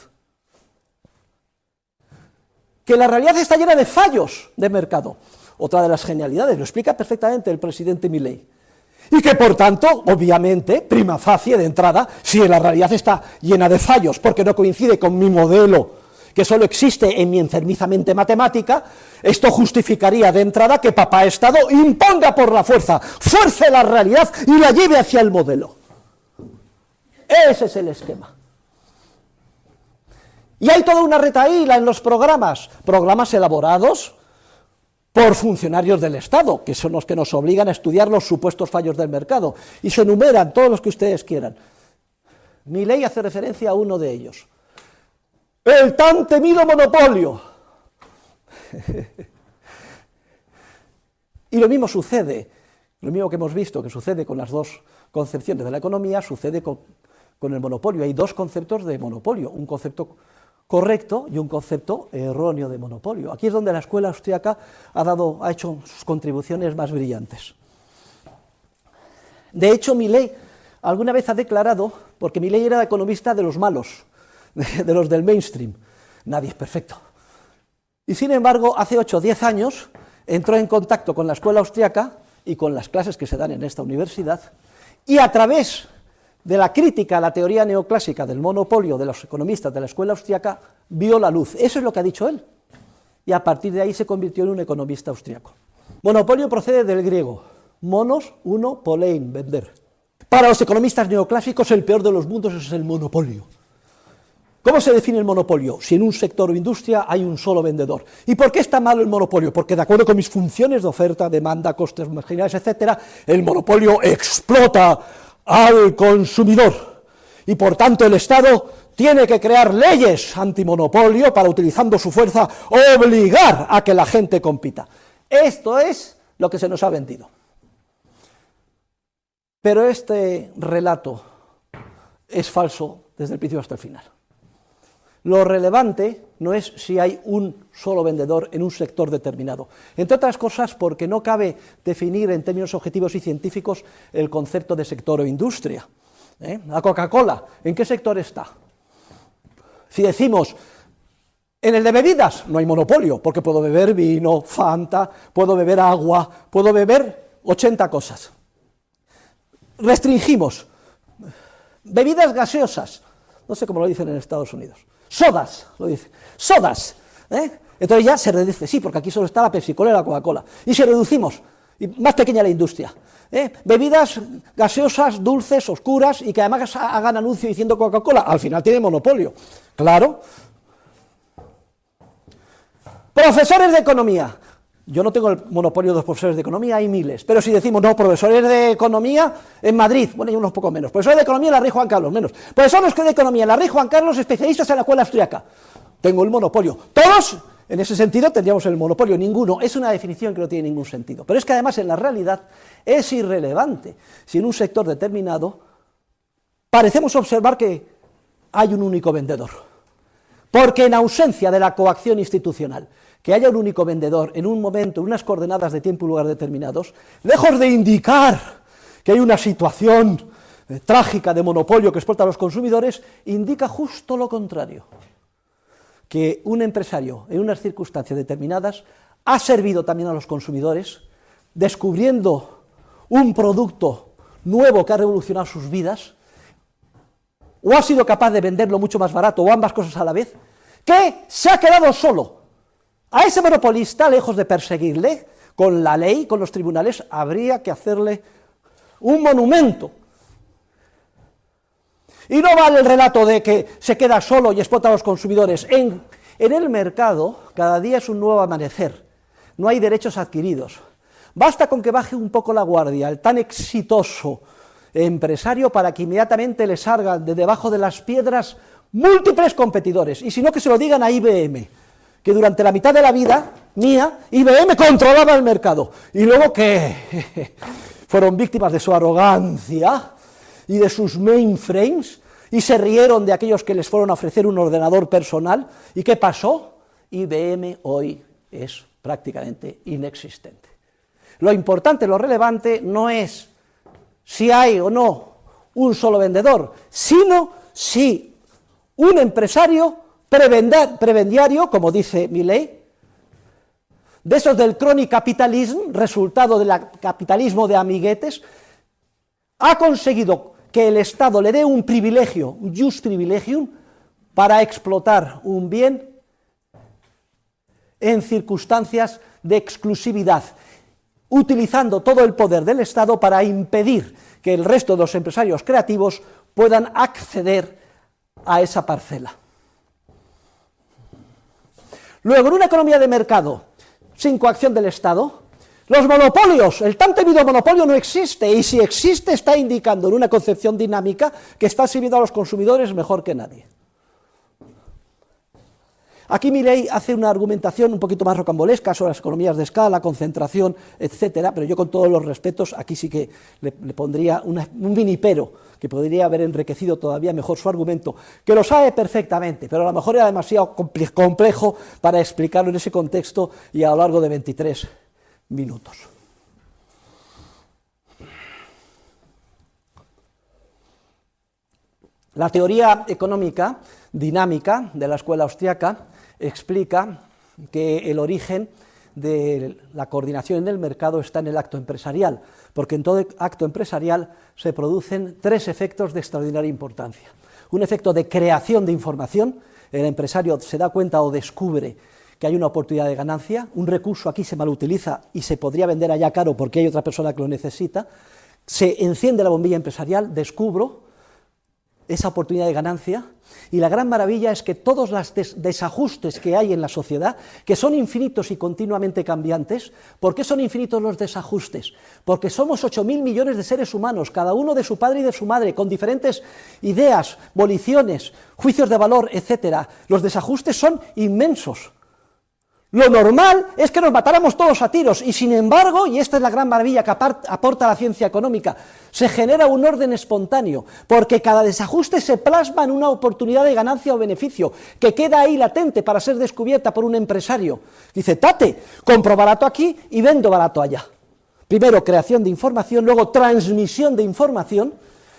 Que la realidad está llena de fallos de mercado. Otra de las genialidades, lo explica perfectamente el presidente Milei. Y que por tanto, obviamente, prima facie de entrada, si la realidad está llena de fallos porque no coincide con mi modelo, que solo existe en mi enfermiza mente matemática, esto justificaría de entrada que papá Estado imponga por la fuerza, fuerce la realidad y la lleve hacia el modelo. Ese es el esquema. Y hay toda una retahíla en los programas elaborados por funcionarios del Estado, que son los que nos obligan a estudiar los supuestos fallos del mercado, y se enumeran todos los que ustedes quieran. Milei hace referencia a uno de ellos. El tan temido monopolio. Y lo mismo sucede, lo mismo que hemos visto que sucede con las dos concepciones de la economía, sucede con el monopolio. Hay dos conceptos de monopolio, un concepto correcto y un concepto erróneo de monopolio. Aquí es donde la escuela austríaca ha hecho sus contribuciones más brillantes. De hecho, Milei alguna vez ha declarado, porque Milei era economista de los malos, de los del mainstream, nadie es perfecto. Y sin embargo, hace 8 o 10 años entró en contacto con la escuela austríaca y con las clases que se dan en esta universidad, y a través de la crítica a la teoría neoclásica del monopolio de los economistas de la escuela austríaca, vio la luz. Eso es lo que ha dicho él. Y a partir de ahí se convirtió en un economista austríaco. Monopolio procede del griego. Monos, uno, polein, vender. Para los economistas neoclásicos, el peor de los mundos es el monopolio. ¿Cómo se define el monopolio? Si en un sector o industria hay un solo vendedor. ¿Y por qué está malo el monopolio? Porque de acuerdo con mis funciones de oferta, demanda, costes marginales, etc., el monopolio explota al consumidor, y por tanto el Estado tiene que crear leyes antimonopolio para, utilizando su fuerza, obligar a que la gente compita. Esto es lo que se nos ha vendido. Pero este relato es falso desde el principio hasta el final. Lo relevante no es si hay un solo vendedor en un sector determinado, entre otras cosas porque no cabe definir en términos objetivos y científicos el concepto de sector o industria. La Coca-Cola, ¿en qué sector está? Si decimos, en el de bebidas, no hay monopolio, porque puedo beber vino, Fanta, puedo beber agua, puedo beber 80 cosas. Restringimos, bebidas gaseosas, no sé cómo lo dicen en Estados Unidos. sodas, lo dice, sodas, Entonces ya se reduce, sí, porque aquí solo está la Pepsi-Cola y la Coca-Cola, y si reducimos, y más pequeña la industria, bebidas gaseosas, dulces, oscuras, y que además hagan anuncio diciendo Coca-Cola, al final tiene monopolio, claro. Profesores de economía. Yo no tengo el monopolio de los profesores de economía, hay miles, pero si decimos, no, profesores de economía en Madrid, bueno, hay unos poco menos, profesores de economía en la Rey Juan Carlos, menos, profesores de economía en la Rey Juan Carlos, especialistas en la escuela austriaca, tengo el monopolio, todos, en ese sentido, tendríamos el monopolio, ninguno, es una definición que no tiene ningún sentido, pero es que además en la realidad es irrelevante si en un sector determinado parecemos observar que hay un único vendedor, porque en ausencia de la coacción institucional, que haya un único vendedor en un momento, en unas coordenadas de tiempo y lugar determinados, lejos de indicar que hay una situación trágica de monopolio que explota a los consumidores, indica justo lo contrario, que un empresario en unas circunstancias determinadas ha servido también a los consumidores, descubriendo un producto nuevo que ha revolucionado sus vidas, o ha sido capaz de venderlo mucho más barato, o ambas cosas a la vez, que se ha quedado solo. A ese monopolista, lejos de perseguirle, con la ley, con los tribunales, habría que hacerle un monumento. Y no vale el relato de que se queda solo y explota a los consumidores. En el mercado, cada día es un nuevo amanecer, no hay derechos adquiridos. Basta con que baje un poco la guardia el tan exitoso empresario para que inmediatamente le salgan de debajo de las piedras múltiples competidores, y si no que se lo digan a IBM, que durante la mitad de la vida mía, IBM controlaba el mercado, y luego que fueron víctimas de su arrogancia y de sus mainframes, y se rieron de aquellos que les fueron a ofrecer un ordenador personal, ¿y qué pasó? IBM hoy es prácticamente inexistente. Lo importante, lo relevante, no es si hay o no un solo vendedor, sino si un empresario prebendiario, como dice Milley, de esos del crony capitalism, resultado del capitalismo de amiguetes, ha conseguido que el Estado le dé un privilegio, un jus privilegium, para explotar un bien en circunstancias de exclusividad, utilizando todo el poder del Estado para impedir que el resto de los empresarios creativos puedan acceder a esa parcela. Luego, en una economía de mercado sin coacción del Estado, los monopolios, el tan temido monopolio no existe, y si existe está indicando en una concepción dinámica que está sirviendo a los consumidores mejor que nadie. Aquí Milley hace una argumentación un poquito más rocambolesca sobre las economías de escala, concentración, etcétera, pero yo con todos los respetos aquí sí que le pondría un vinipero que podría haber enriquecido todavía mejor su argumento, que lo sabe perfectamente, pero a lo mejor era demasiado complejo para explicarlo en ese contexto y a lo largo de 23 minutos. La teoría económica dinámica de la escuela austriaca explica que el origen de la coordinación en el mercado está en el acto empresarial, porque en todo acto empresarial se producen tres efectos de extraordinaria importancia. Un efecto de creación de información, el empresario se da cuenta o descubre que hay una oportunidad de ganancia, un recurso aquí se malutiliza y se podría vender allá caro porque hay otra persona que lo necesita, se enciende la bombilla empresarial, descubro esa oportunidad de ganancia, y la gran maravilla es que todos los desajustes que hay en la sociedad, que son infinitos y continuamente cambiantes, ¿por qué son infinitos los desajustes? Porque somos 8.000 millones de seres humanos, cada uno de su padre y de su madre, con diferentes ideas, voliciones, juicios de valor, etc. Los desajustes son inmensos. Lo normal es que nos matáramos todos a tiros, y sin embargo, y esta es la gran maravilla que aporta la ciencia económica, se genera un orden espontáneo, porque cada desajuste se plasma en una oportunidad de ganancia o beneficio, que queda ahí latente para ser descubierta por un empresario. Dice, tate, compro barato aquí y vendo barato allá. Primero, creación de información, luego transmisión de información,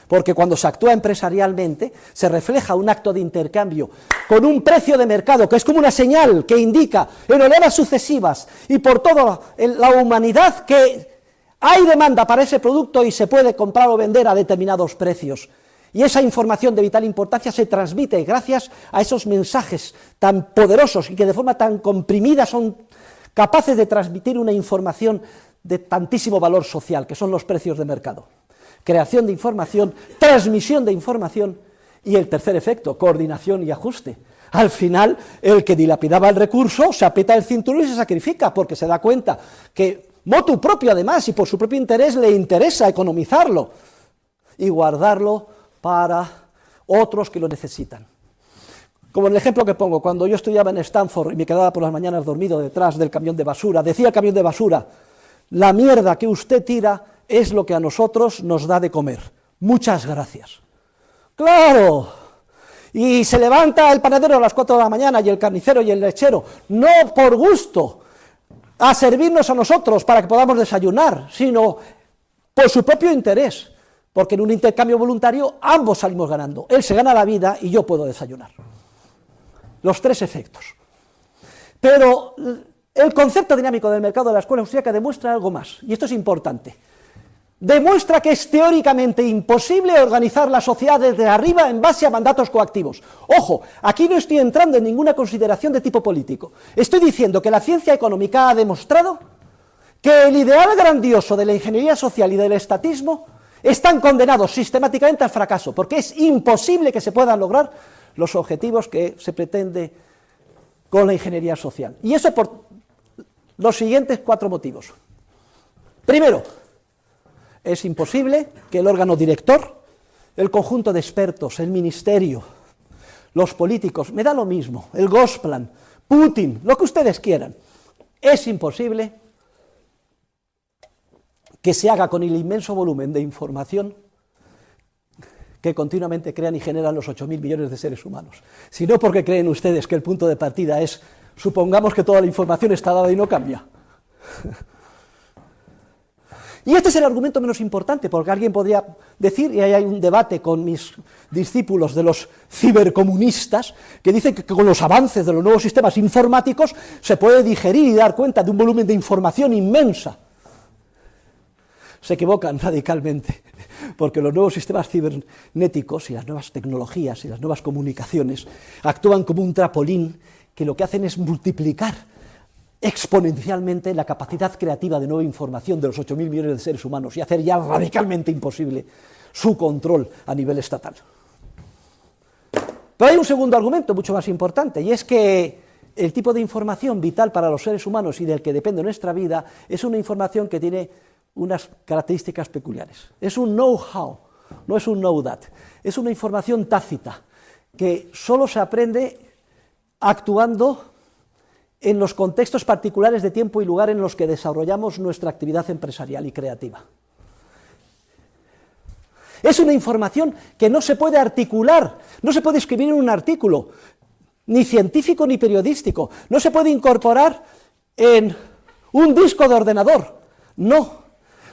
porque cuando se actúa empresarialmente se refleja un acto de intercambio con un precio de mercado que es como una señal que indica en oleadas sucesivas y por toda la humanidad que hay demanda para ese producto y se puede comprar o vender a determinados precios. Y esa información de vital importancia se transmite gracias a esos mensajes tan poderosos y que de forma tan comprimida son capaces de transmitir una información de tantísimo valor social, que son los precios de mercado. Creación de información, transmisión de información y el tercer efecto, coordinación y ajuste. Al final, el que dilapidaba el recurso se aprieta el cinturón y se sacrifica porque se da cuenta que motu propio además y por su propio interés le interesa economizarlo y guardarlo para otros que lo necesitan. Como el ejemplo que pongo, cuando yo estudiaba en Stanford y me quedaba por las mañanas dormido detrás del camión de basura, decía el camión de basura: la mierda que usted tira es lo que a nosotros nos da de comer. Muchas gracias. ¡Claro! Y se levanta el panadero a las 4 de la mañana y el carnicero y el lechero, no por gusto, a servirnos a nosotros para que podamos desayunar, sino por su propio interés, porque en un intercambio voluntario ambos salimos ganando. Él se gana la vida y yo puedo desayunar. Los tres efectos. Pero el concepto dinámico del mercado de la escuela austríaca demuestra algo más, y esto es importante. Demuestra que es teóricamente imposible organizar la sociedad desde arriba en base a mandatos coactivos. Ojo, aquí no estoy entrando en ninguna consideración de tipo político. Estoy diciendo que la ciencia económica ha demostrado que el ideal grandioso de la ingeniería social y del estatismo están condenados sistemáticamente al fracaso, porque es imposible que se puedan lograr los objetivos que se pretende con la ingeniería social. Y eso por los siguientes 4 motivos. Primero, es imposible que el órgano director, el conjunto de expertos, el ministerio, los políticos, me da lo mismo, el Gosplan, Putin, lo que ustedes quieran, es imposible que se haga con el inmenso volumen de información que continuamente crean y generan los 8.000 millones de seres humanos, sino porque creen ustedes que el punto de partida es, supongamos que toda la información está dada y no cambia. Y este es el argumento menos importante, porque alguien podría decir, y ahí hay un debate con mis discípulos de los cibercomunistas, que dicen que con los avances de los nuevos sistemas informáticos se puede digerir y dar cuenta de un volumen de información inmensa. Se equivocan radicalmente, porque los nuevos sistemas cibernéticos y las nuevas tecnologías y las nuevas comunicaciones actúan como un trampolín que lo que hacen es multiplicar exponencialmente la capacidad creativa de nueva información de los 8.000 millones de seres humanos y hacer ya radicalmente imposible su control a nivel estatal. Pero hay un segundo argumento mucho más importante, y es que el tipo de información vital para los seres humanos y del que depende nuestra vida es una información que tiene unas características peculiares. Es un know-how, no es un know-that. Es una información tácita que solo se aprende actuando en los contextos particulares de tiempo y lugar en los que desarrollamos nuestra actividad empresarial y creativa. Es una información que no se puede articular, no se puede escribir en un artículo, ni científico ni periodístico, no se puede incorporar en un disco de ordenador, no.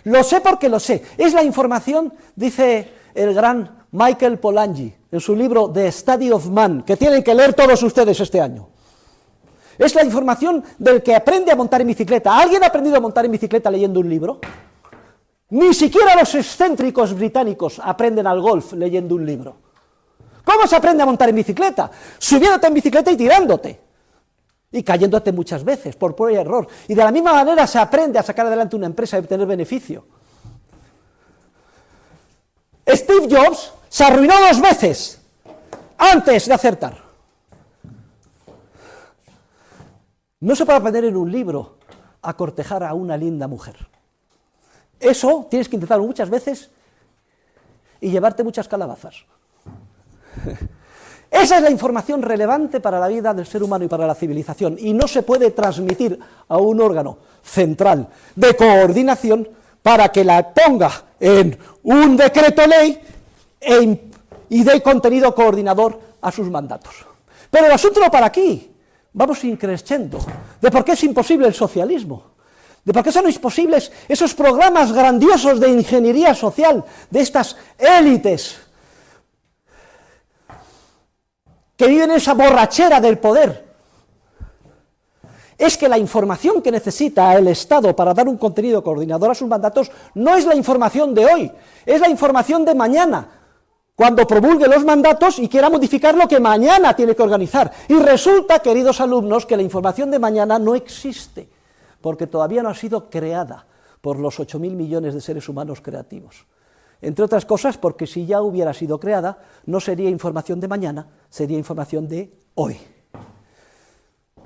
Lo sé porque lo sé. Es la información, dice el gran Michael Polanyi, en su libro The Study of Man, que tienen que leer todos ustedes este año. Es la información del que aprende a montar en bicicleta. ¿Alguien ha aprendido a montar en bicicleta leyendo un libro? Ni siquiera los excéntricos británicos aprenden al golf leyendo un libro. ¿Cómo se aprende a montar en bicicleta? Subiéndote en bicicleta y tirándote. Y cayéndote muchas veces, por prueba y error. Y de la misma manera se aprende a sacar adelante una empresa y obtener beneficio. Steve Jobs se arruinó 2 veces antes de acertar. No se puede aprender en un libro a cortejar a una linda mujer. Eso tienes que intentarlo muchas veces y llevarte muchas calabazas. Esa es la información relevante para la vida del ser humano y para la civilización, y no se puede transmitir a un órgano central de coordinación para que la ponga en un decreto ley y dé contenido coordinador a sus mandatos. Pero el asunto no para aquí, vamos increciendo de por qué es imposible el socialismo, de por qué son imposibles esos programas grandiosos de ingeniería social de estas élites que viven en esa borrachera del poder. Es que la información que necesita el Estado para dar un contenido coordinador a sus mandatos no es la información de hoy, es la información de mañana, cuando promulgue los mandatos y quiera modificar lo que mañana tiene que organizar. Y resulta, queridos alumnos, que la información de mañana no existe, porque todavía no ha sido creada por los 8.000 millones de seres humanos creativos. Entre otras cosas, porque si ya hubiera sido creada, no sería información de mañana, sería información de hoy.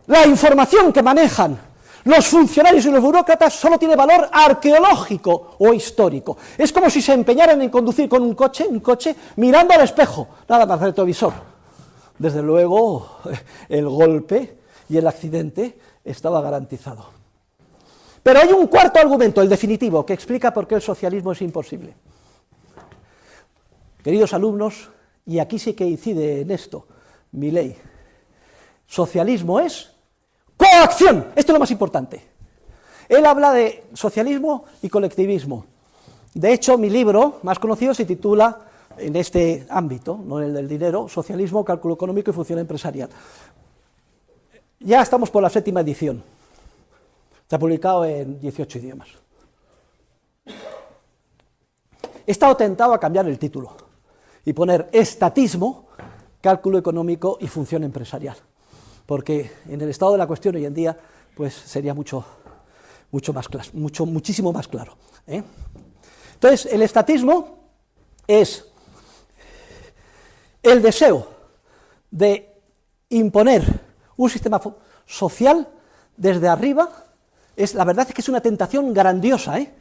La información que manejan los funcionarios y los burócratas solo tiene valor arqueológico o histórico. Es como si se empeñaran en conducir con un coche mirando al espejo, nada más retrovisor. Desde luego, el golpe y el accidente estaba garantizado. Pero hay un cuarto argumento, el definitivo, que explica por qué el socialismo es imposible. Queridos alumnos, y aquí sí que incide en esto Milei, socialismo es coacción, esto es lo más importante. Él habla de socialismo y colectivismo. De hecho, mi libro más conocido se titula, en este ámbito, no en el del dinero, Socialismo, Cálculo Económico y Función Empresarial. Ya estamos por la 7ª edición. Se ha publicado en 18 idiomas. He estado tentado a cambiar el título y poner estatismo, cálculo económico y función empresarial, porque en el estado de la cuestión hoy en día pues sería muchísimo más claro, ¿eh? Entonces, el estatismo es el deseo de imponer un sistema social desde arriba. La verdad es que es una tentación grandiosa, ¿eh?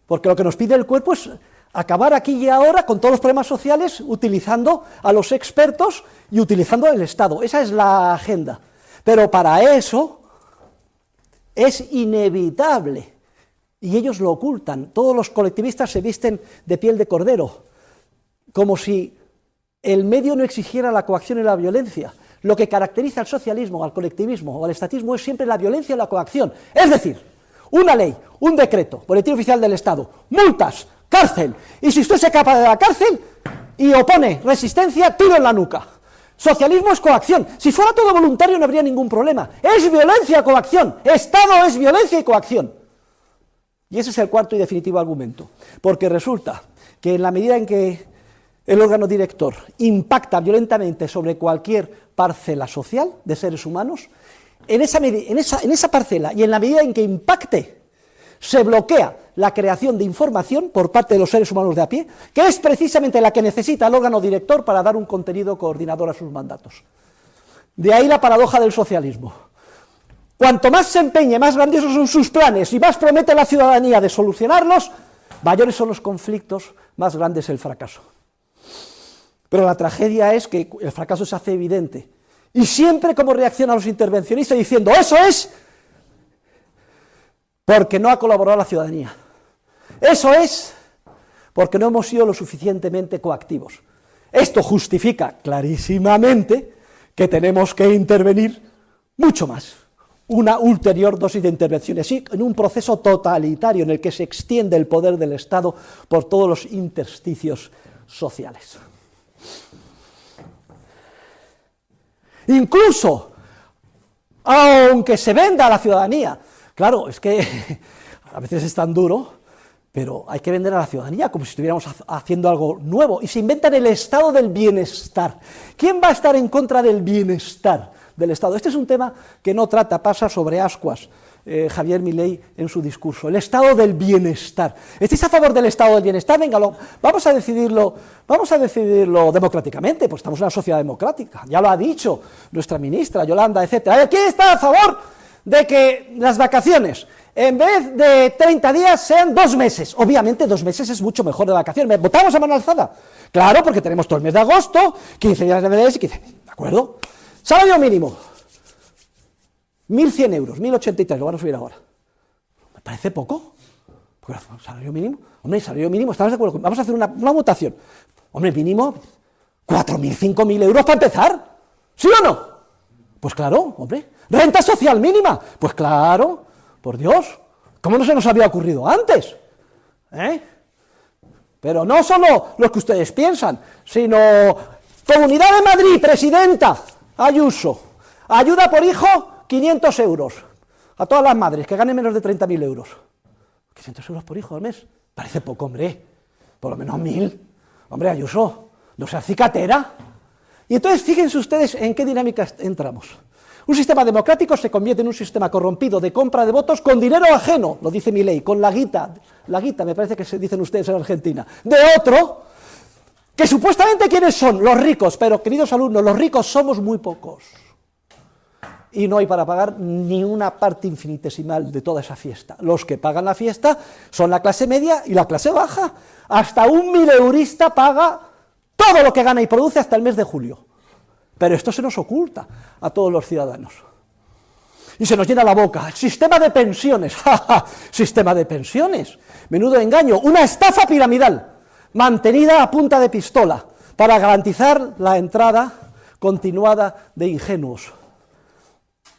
Porque lo que nos pide el cuerpo es acabar aquí y ahora con todos los problemas sociales utilizando a los expertos y utilizando el Estado. Esa es la agenda. Pero para eso es inevitable, y ellos lo ocultan. Todos los colectivistas se visten de piel de cordero, como si el medio no exigiera la coacción y la violencia. Lo que caracteriza al socialismo, al colectivismo o al estatismo es siempre la violencia y la coacción. Es decir, una ley, un decreto, boletín oficial del Estado, multas, cárcel, y si usted se escapa de la cárcel y opone resistencia, tiro en la nuca. Socialismo es coacción. Si fuera todo voluntario no habría ningún problema. Es violencia, coacción. Estado es violencia y coacción. Y ese es el cuarto y definitivo argumento. Porque resulta que en la medida en que el órgano director impacta violentamente sobre cualquier parcela social de seres humanos, en esa parcela y en la medida en que impacte, se bloquea la creación de información por parte de los seres humanos de a pie, que es precisamente la que necesita el órgano director para dar un contenido coordinador a sus mandatos. De ahí la paradoja del socialismo. Cuanto más se empeñe, más grandiosos son sus planes y más promete la ciudadanía de solucionarlos, mayores son los conflictos, más grande es el fracaso. Pero la tragedia es que el fracaso se hace evidente. Y siempre como reaccionan los intervencionistas diciendo, eso es porque no ha colaborado la ciudadanía. Eso es porque no hemos sido lo suficientemente coactivos. Esto justifica clarísimamente que tenemos que intervenir mucho más. Una ulterior dosis de intervención, así en un proceso totalitario en el que se extiende el poder del Estado por todos los intersticios sociales. Incluso, aunque se venda a la ciudadanía, claro, es que a veces es tan duro, pero hay que vender a la ciudadanía como si estuviéramos haciendo algo nuevo, y se inventan el estado del bienestar. ¿Quién va a estar en contra del bienestar del Estado? Este es un tema que no pasa sobre ascuas, Javier Milei en su discurso, el estado del bienestar. ¿Estáis a favor del estado del bienestar? Venga, vamos a decidirlo democráticamente, pues estamos en una sociedad democrática, ya lo ha dicho nuestra ministra Yolanda, etc. ¿Quién está a favor de que las vacaciones, en vez de 30 días, sean 2 meses? Obviamente 2 meses es mucho mejor de vacaciones. ¿Votamos a mano alzada? Claro, porque tenemos todo el mes de agosto, 15 días de mes y 15, ¿de acuerdo? Salario mínimo, 1.100 euros, 1.083, lo van a subir ahora. ¿Me parece poco? Porque salario mínimo, hombre, salario mínimo, ¿estamos de acuerdo? Vamos a hacer una votación. Hombre, mínimo 4.000, 5.000 euros para empezar. ¿Sí o no? Pues claro, hombre. ¿Renta social mínima? Pues claro, por Dios, ¿cómo no se nos había ocurrido antes? Pero no solo lo que ustedes piensan, sino Comunidad de Madrid, presidenta Ayuso, ayuda por hijo, 500 euros, a todas las madres que ganen menos de 30.000 euros. 500 euros por hijo al mes, parece poco, hombre, por lo menos 1.000. Hombre, Ayuso, no sea cicatera. Y entonces fíjense ustedes en qué dinámica entramos. Un sistema democrático se convierte en un sistema corrompido de compra de votos con dinero ajeno, lo dice mi ley, con la guita, me parece que se dicen ustedes en Argentina, de otro, que supuestamente ¿quiénes son? Los ricos, pero queridos alumnos, los ricos somos muy pocos. Y no hay para pagar ni una parte infinitesimal de toda esa fiesta. Los que pagan la fiesta son la clase media y la clase baja. Hasta un mileurista paga todo lo que gana y produce hasta el mes de julio. Pero esto se nos oculta a todos los ciudadanos. Y se nos llena la boca. Sistema de pensiones. Sistema de pensiones. Menudo engaño. Una estafa piramidal mantenida a punta de pistola para garantizar la entrada continuada de ingenuos,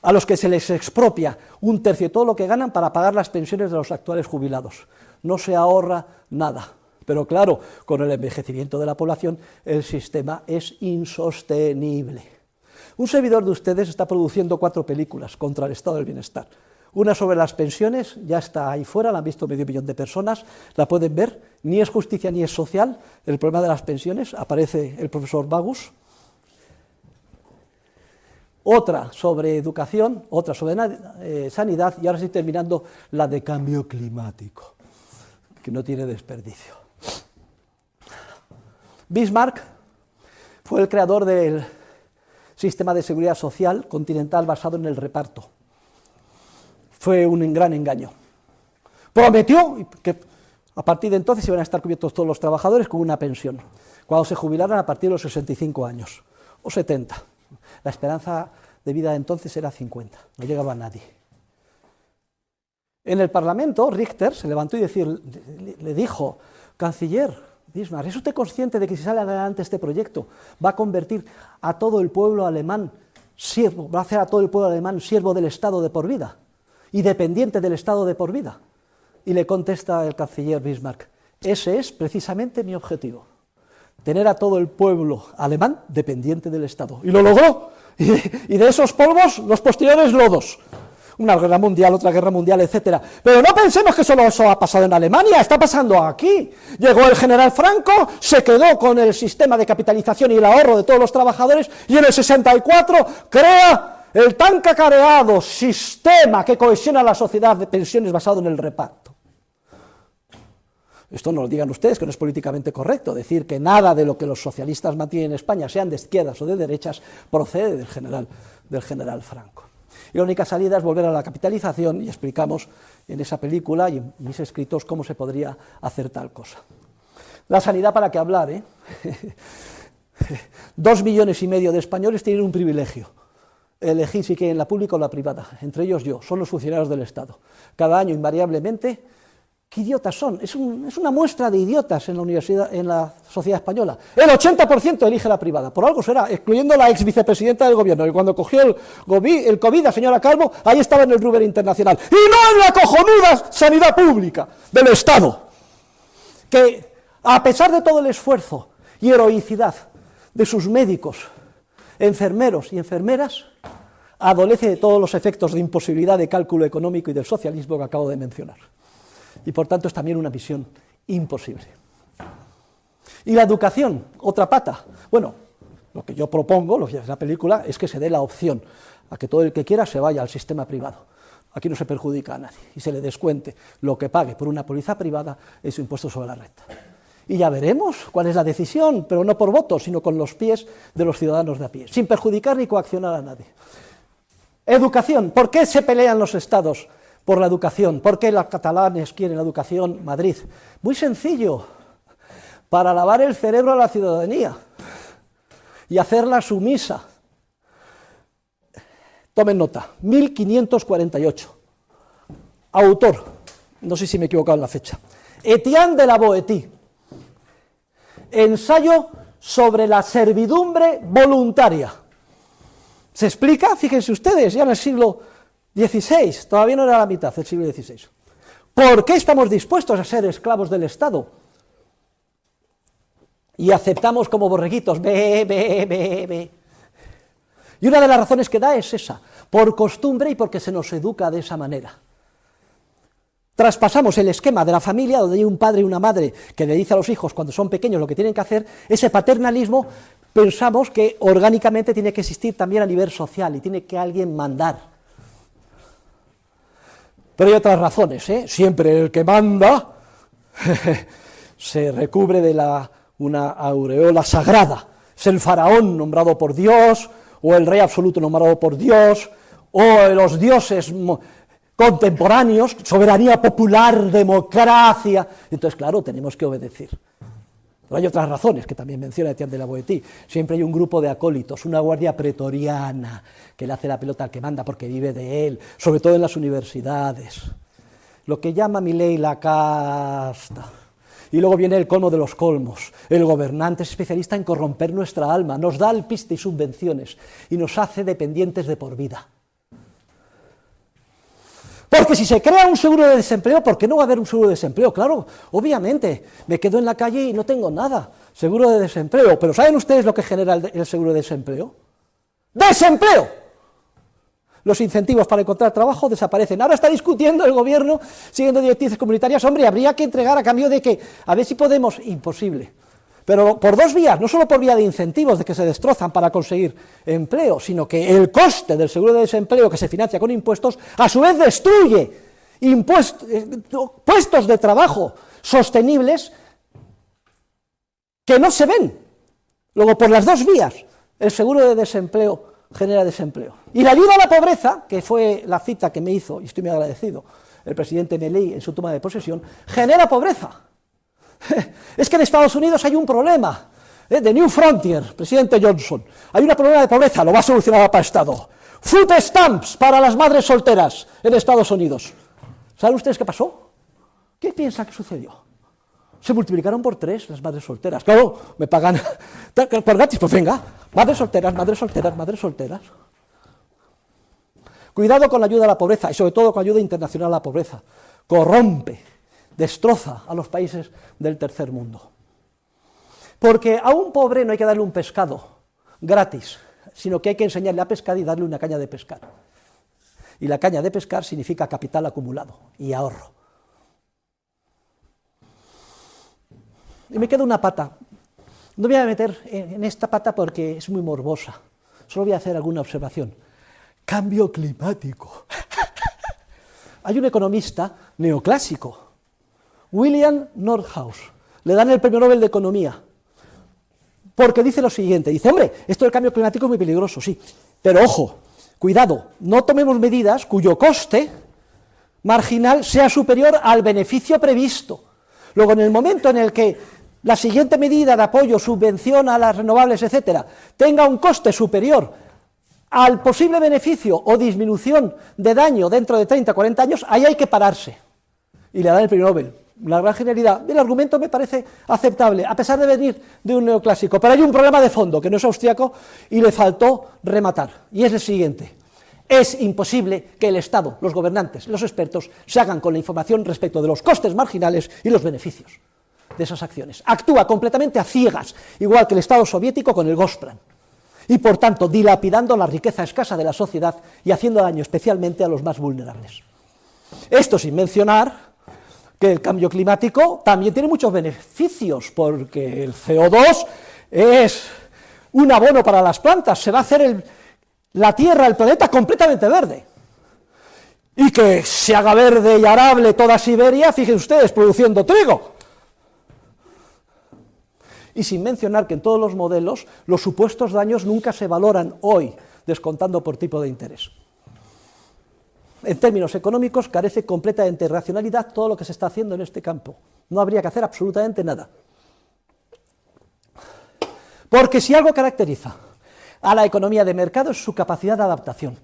a los que se les expropia un tercio de todo lo que ganan para pagar las pensiones de los actuales jubilados. No se ahorra nada. Pero claro, con el envejecimiento de la población, el sistema es insostenible. Un servidor de ustedes está produciendo 4 películas contra el estado del bienestar. Una sobre las pensiones, ya está ahí fuera, la han visto 500.000 de personas, la pueden ver, ni es justicia ni es social, el problema de las pensiones, aparece el profesor Bagus. Otra sobre educación, otra sobre sanidad, y ahora estoy terminando la de cambio climático, que no tiene desperdicio. Bismarck fue el creador del sistema de seguridad social continental basado en el reparto. Fue un gran engaño. Prometió que a partir de entonces iban a estar cubiertos todos los trabajadores con una pensión, cuando se jubilaran a partir de los 65 años, o 70. La esperanza de vida de entonces era 50, no llegaba a nadie. En el Parlamento, Richter se levantó y le dijo: canciller Bismarck, ¿es usted consciente de que si sale adelante este proyecto va a convertir a todo el pueblo alemán siervo, va a hacer a todo el pueblo alemán siervo del Estado de por vida y dependiente del Estado de por vida? Y le contesta el canciller Bismarck: ese es precisamente mi objetivo, tener a todo el pueblo alemán dependiente del Estado. Y lo logró, y de esos polvos los posteriores lodos. Una guerra mundial, otra guerra mundial, etcétera. Pero no pensemos que solo eso ha pasado en Alemania, está pasando aquí. Llegó el general Franco, se quedó con el sistema de capitalización y el ahorro de todos los trabajadores, y en el 64 crea el tan cacareado sistema que cohesiona la sociedad de pensiones basado en el reparto. Esto no lo digan ustedes, que no es políticamente correcto decir que nada de lo que los socialistas mantienen en España, sean de izquierdas o de derechas, procede del general Franco. Y la única salida es volver a la capitalización, y explicamos en esa película y en mis escritos cómo se podría hacer tal cosa. La sanidad, para qué hablar, 2,5 millones de españoles tienen un privilegio: elegir si quieren la pública o la privada, entre ellos yo, son los funcionarios del Estado. Cada año, invariablemente, ¿qué idiotas son? Es una muestra de idiotas en la universidad, en la sociedad española. El 80% elige la privada, por algo será, excluyendo la ex vicepresidenta del gobierno, que cuando cogió el COVID, la señora Calvo, ahí estaba en el Ruber Internacional, y no en la cojonuda sanidad pública del Estado, que a pesar de todo el esfuerzo y heroicidad de sus médicos, enfermeros y enfermeras, adolece de todos los efectos de imposibilidad de cálculo económico y del socialismo que acabo de mencionar. Y por tanto es también una misión imposible. Y la educación, otra pata. Bueno, lo que yo propongo, lo que es la película, es que se dé la opción a que todo el que quiera se vaya al sistema privado. Aquí no se perjudica a nadie, y se le descuente lo que pague por una póliza privada en su impuesto sobre la renta. Y ya veremos cuál es la decisión, pero no por voto, sino con los pies de los ciudadanos de a pie, sin perjudicar ni coaccionar a nadie. Educación, ¿por qué se pelean los estados por la educación? ¿Por qué los catalanes quieren la educación? Madrid. Muy sencillo, para lavar el cerebro a la ciudadanía y hacerla sumisa. Tomen nota, 1548. Autor, no sé si me he equivocado en la fecha, Etienne de la Boétie. Ensayo sobre la servidumbre voluntaria. ¿Se explica? Fíjense ustedes, ya en el siglo XVI, todavía no era la mitad del siglo XVI. ¿Por qué estamos dispuestos a ser esclavos del Estado? Y aceptamos como borreguitos, ve. Y una de las razones que da es esa, por costumbre y porque se nos educa de esa manera. traspasamos el esquema de la familia, donde hay un padre y una madre que le dice a los hijos cuando son pequeños lo que tienen que hacer, ese paternalismo pensamos que orgánicamente tiene que existir también a nivel social y tiene que alguien mandar. Pero hay otras razones, ¿eh? Siempre el que manda se recubre de una aureola sagrada. Es el faraón nombrado por Dios, o el rey absoluto nombrado por Dios, o los dioses contemporáneos, soberanía popular, democracia. Entonces, claro, tenemos que obedecer. Pero hay otras razones que también menciona Etienne de la Boétie. Siempre hay un grupo de acólitos, una guardia pretoriana que le hace la pelota al que manda porque vive de él, sobre todo en las universidades. Lo que llama Milley la casta. Y luego viene el colmo de los colmos. El gobernante es especialista en corromper nuestra alma, nos da alpiste y subvenciones y nos hace dependientes de por vida. Porque si se crea un seguro de desempleo, ¿por qué no va a haber un seguro de desempleo? Claro, obviamente, me quedo en la calle y no tengo nada. Seguro de desempleo. Pero ¿saben ustedes lo que genera el seguro de desempleo? ¡Desempleo! Los incentivos para encontrar trabajo desaparecen. Ahora está discutiendo el gobierno, siguiendo directrices comunitarias, hombre, habría que entregar a cambio de que, a ver si podemos, imposible. Pero por dos vías, no solo por vía de incentivos, de que se destrozan para conseguir empleo, sino que el coste del seguro de desempleo que se financia con impuestos, a su vez destruye puestos de trabajo sostenibles que no se ven. Luego, por las dos vías, el seguro de desempleo genera desempleo. Y la ayuda a la pobreza, que fue la cita que me hizo, y estoy muy agradecido, el presidente Milley en su toma de posesión, genera pobreza. Es que en Estados Unidos hay un problema, de New Frontier, presidente Johnson, hay un problema de pobreza, lo va a solucionar para Estado. Food stamps para las madres solteras en Estados Unidos. ¿Saben ustedes qué pasó? ¿Qué piensan que sucedió? Se multiplicaron por 3 las madres solteras. Claro, me pagan por gratis, pues venga, madres solteras, madres solteras, madres solteras. Cuidado con la ayuda a la pobreza y sobre todo con la ayuda internacional a la pobreza. Corrompe, destroza a los países del tercer mundo. Porque a un pobre no hay que darle un pescado gratis, sino que hay que enseñarle a pescar y darle una caña de pescar. Y la caña de pescar significa capital acumulado y ahorro. Y me queda una pata. No voy a meter en esta pata porque es muy morbosa. Solo voy a hacer alguna observación. Cambio climático. Hay un economista neoclásico, William Nordhaus, le dan el premio Nobel de Economía, porque dice lo siguiente, dice, hombre, esto del cambio climático es muy peligroso, sí, pero ojo, cuidado, no tomemos medidas cuyo coste marginal sea superior al beneficio previsto. Luego, en el momento en el que la siguiente medida de apoyo, subvención a las renovables, etcétera, tenga un coste superior al posible beneficio o disminución de daño dentro de 30 o 40 años, ahí hay que pararse. Y le dan el premio Nobel. La gran genialidad. El argumento me parece aceptable, a pesar de venir de un neoclásico. Pero hay un problema de fondo, que no es austriaco, y le faltó rematar. Y es el siguiente. Es imposible que el Estado, los gobernantes, los expertos, se hagan con la información respecto de los costes marginales y los beneficios de esas acciones. Actúa completamente a ciegas, igual que el Estado soviético con el Gosplan. Y por tanto dilapidando la riqueza escasa de la sociedad y haciendo daño especialmente a los más vulnerables. Esto sin mencionar que el cambio climático también tiene muchos beneficios, porque el CO2 es un abono para las plantas, se va a hacer la Tierra, el planeta completamente verde. Y que se haga verde y arable toda Siberia, fíjense ustedes, produciendo trigo. Y sin mencionar que en todos los modelos los supuestos daños nunca se valoran hoy, descontando por tipo de interés. En términos económicos carece completamente de racionalidad todo lo que se está haciendo en este campo. No habría que hacer absolutamente nada. Porque si algo caracteriza a la economía de mercado es su capacidad de adaptación.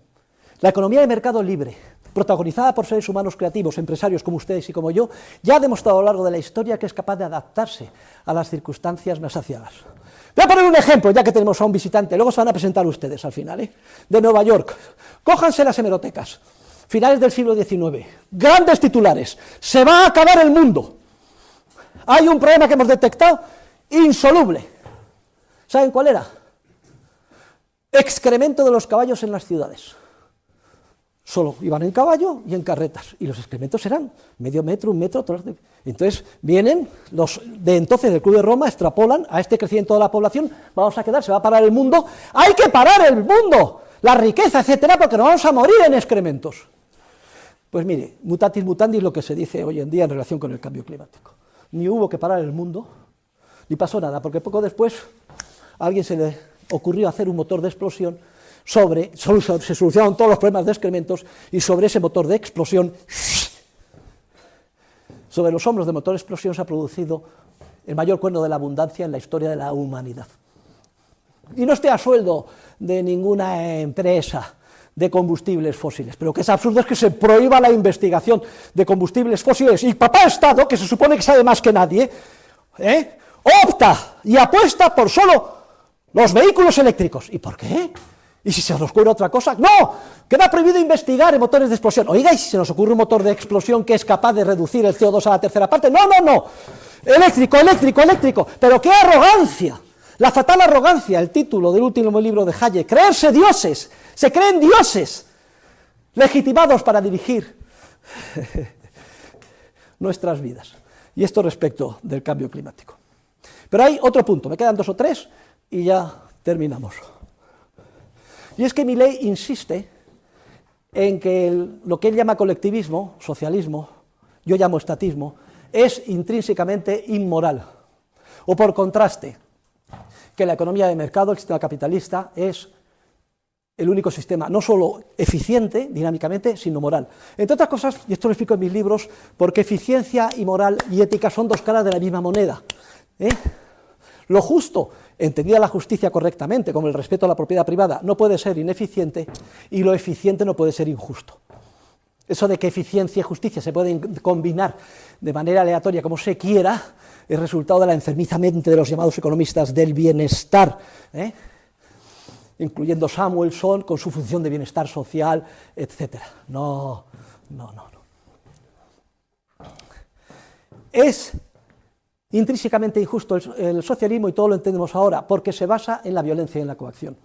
La economía de mercado libre, protagonizada por seres humanos creativos, empresarios como ustedes y como yo, ya ha demostrado a lo largo de la historia que es capaz de adaptarse a las circunstancias más aciagas. Voy a poner un ejemplo, ya que tenemos a un visitante, luego se van a presentar ustedes al final, de Nueva York. Cójanse las hemerotecas, finales del siglo XIX, grandes titulares, se va a acabar el mundo. Hay un problema que hemos detectado insoluble. ¿Saben cuál era? Excremento de los caballos en las ciudades. solo iban en caballo y en carretas, y los excrementos eran medio metro, 1 metro, entonces vienen los de entonces del Club de Roma, extrapolan a este crecimiento de la población, vamos a quedar, se va a parar el mundo, hay que parar el mundo, la riqueza, etcétera, porque nos vamos a morir en excrementos. Pues mire, mutatis mutandis lo que se dice hoy en día en relación con el cambio climático. Ni hubo que parar el mundo, ni pasó nada, porque poco después a alguien se le ocurrió hacer un motor de explosión se solucionaron todos los problemas de excrementos, y sobre ese motor de explosión, sobre los hombros del motor de explosión, se ha producido el mayor cuerno de la abundancia en la historia de la humanidad. Y no estoy a sueldo de ninguna empresa de combustibles fósiles, pero lo que es absurdo es que se prohíba la investigación de combustibles fósiles, y papá Estado, que se supone que sabe más que nadie, opta y apuesta por solo los vehículos eléctricos. ¿Y por qué? ¿Y si se nos ocurre otra cosa? ¡No! Queda prohibido investigar en motores de explosión. Oiga, ¿y si se nos ocurre un motor de explosión que es capaz de reducir el CO2 a la tercera parte? ¡No, no, no! Eléctrico, eléctrico, eléctrico. ¡Pero qué arrogancia! La fatal arrogancia, el título del último libro de Hayek. Creerse dioses. Se creen dioses, legitimados para dirigir nuestras vidas. Y esto respecto del cambio climático. Pero hay otro punto, me quedan 2 o 3 y ya terminamos. Y es que Milley insiste en que lo que él llama colectivismo, socialismo, yo llamo estatismo, es intrínsecamente inmoral. O por contraste, que la economía de mercado, el sistema capitalista, es el único sistema no solo eficiente dinámicamente, sino moral. Entre otras cosas, y esto lo explico en mis libros, porque eficiencia y moral y ética son 2 caras de la misma moneda. Lo justo, entendida la justicia correctamente, como el respeto a la propiedad privada, no puede ser ineficiente, y lo eficiente no puede ser injusto. Eso de que eficiencia y justicia se pueden combinar de manera aleatoria como se quiera, es resultado de la enfermiza mente de los llamados economistas del bienestar, incluyendo Samuelson con su función de bienestar social, etc. No. Es intrínsecamente injusto el socialismo, y todo lo entendemos ahora, porque se basa en la violencia y en la coacción.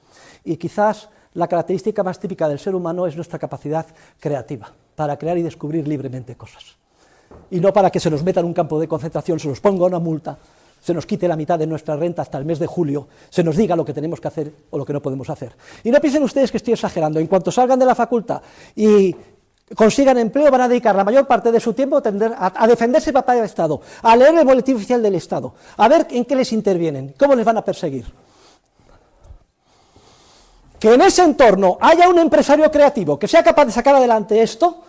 Y quizás la característica más típica del ser humano es nuestra capacidad creativa, para crear y descubrir libremente cosas. Y no para que se nos meta en un campo de concentración, se nos ponga una multa, se nos quite la mitad de nuestra renta hasta el mes de julio, se nos diga lo que tenemos que hacer o lo que no podemos hacer. Y no piensen ustedes que estoy exagerando. En cuanto salgan de la facultad y consigan empleo, van a dedicar la mayor parte de su tiempo a defenderse papá del Estado, a leer el boletín oficial del Estado, a ver en qué les intervienen, cómo les van a perseguir. Que en ese entorno haya un empresario creativo que sea capaz de sacar adelante esto,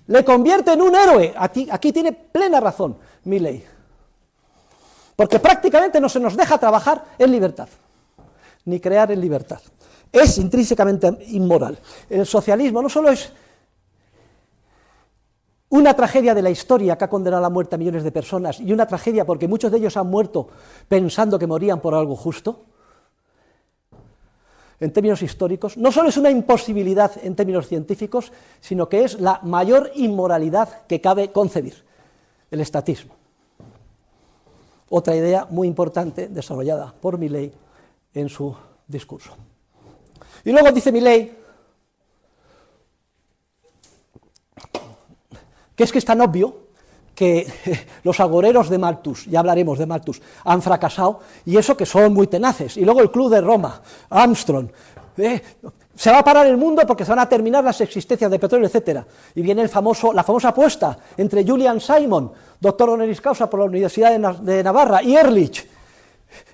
le convierte en un héroe. Aquí tiene plena razón Milley, porque prácticamente no se nos deja trabajar en libertad, ni crear en libertad. Es intrínsecamente inmoral. El socialismo no solo es una tragedia de la historia que ha condenado a la muerte a millones de personas, y una tragedia porque muchos de ellos han muerto pensando que morían por algo justo, en términos históricos, no solo es una imposibilidad en términos científicos, sino que es la mayor inmoralidad que cabe concebir, el estatismo. Otra idea muy importante desarrollada por Milley en su discurso. Y luego dice Milley que es tan obvio que los agoreros de Malthus, ya hablaremos de Malthus, han fracasado, y eso que son muy tenaces. Y luego el Club de Roma, Armstrong, se va a parar el mundo porque se van a terminar las existencias de petróleo, etc. Y viene la famosa apuesta entre Julian Simon, doctor honoris causa por la Universidad de Navarra, y Ehrlich,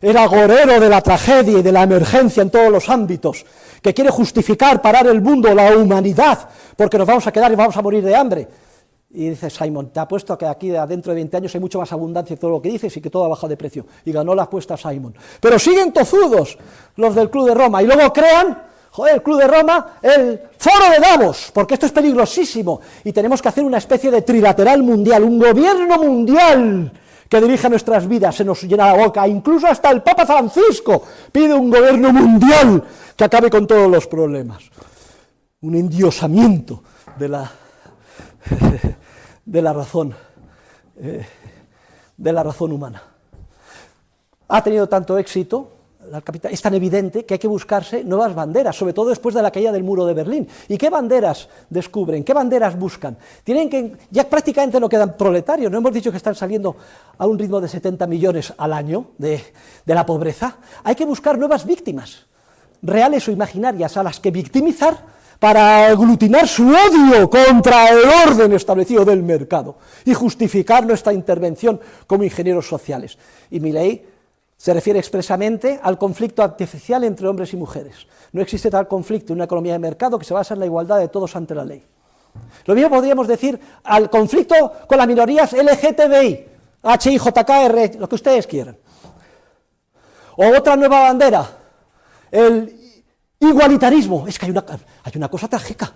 el agorero de la tragedia y de la emergencia en todos los ámbitos, que quiere justificar parar el mundo, la humanidad, porque nos vamos a quedar y vamos a morir de hambre. Y dice Simon, te apuesto a que aquí dentro de 20 años hay mucho más abundancia de todo lo que dices y que todo ha bajado de precio. Y ganó la apuesta Simon. Pero siguen tozudos los del Club de Roma, y luego crean, el Club de Roma, el Foro de Davos, porque esto es peligrosísimo, y tenemos que hacer una especie de trilateral mundial, un gobierno mundial que dirija nuestras vidas. Se nos llena la boca, incluso hasta el Papa Francisco pide un gobierno mundial que acabe con todos los problemas. Un endiosamiento de la razón humana. Ha tenido tanto éxito es tan evidente que hay que buscarse nuevas banderas, sobre todo después de la caída del muro de Berlín. ¿Y qué banderas descubren? ¿Qué banderas buscan? Ya prácticamente no quedan proletarios, no hemos dicho que están saliendo a un ritmo de 70 millones al año de la pobreza. Hay que buscar nuevas víctimas, reales o imaginarias, a las que victimizar para aglutinar su odio contra el orden establecido del mercado y justificar nuestra intervención como ingenieros sociales. Y Milei se refiere expresamente al conflicto artificial entre hombres y mujeres. No existe tal conflicto en una economía de mercado que se basa en la igualdad de todos ante la ley. Lo mismo podríamos decir al conflicto con las minorías LGTBI, HIJKR, lo que ustedes quieran. O otra nueva bandera, el igualitarismo. Es que hay una cosa trágica,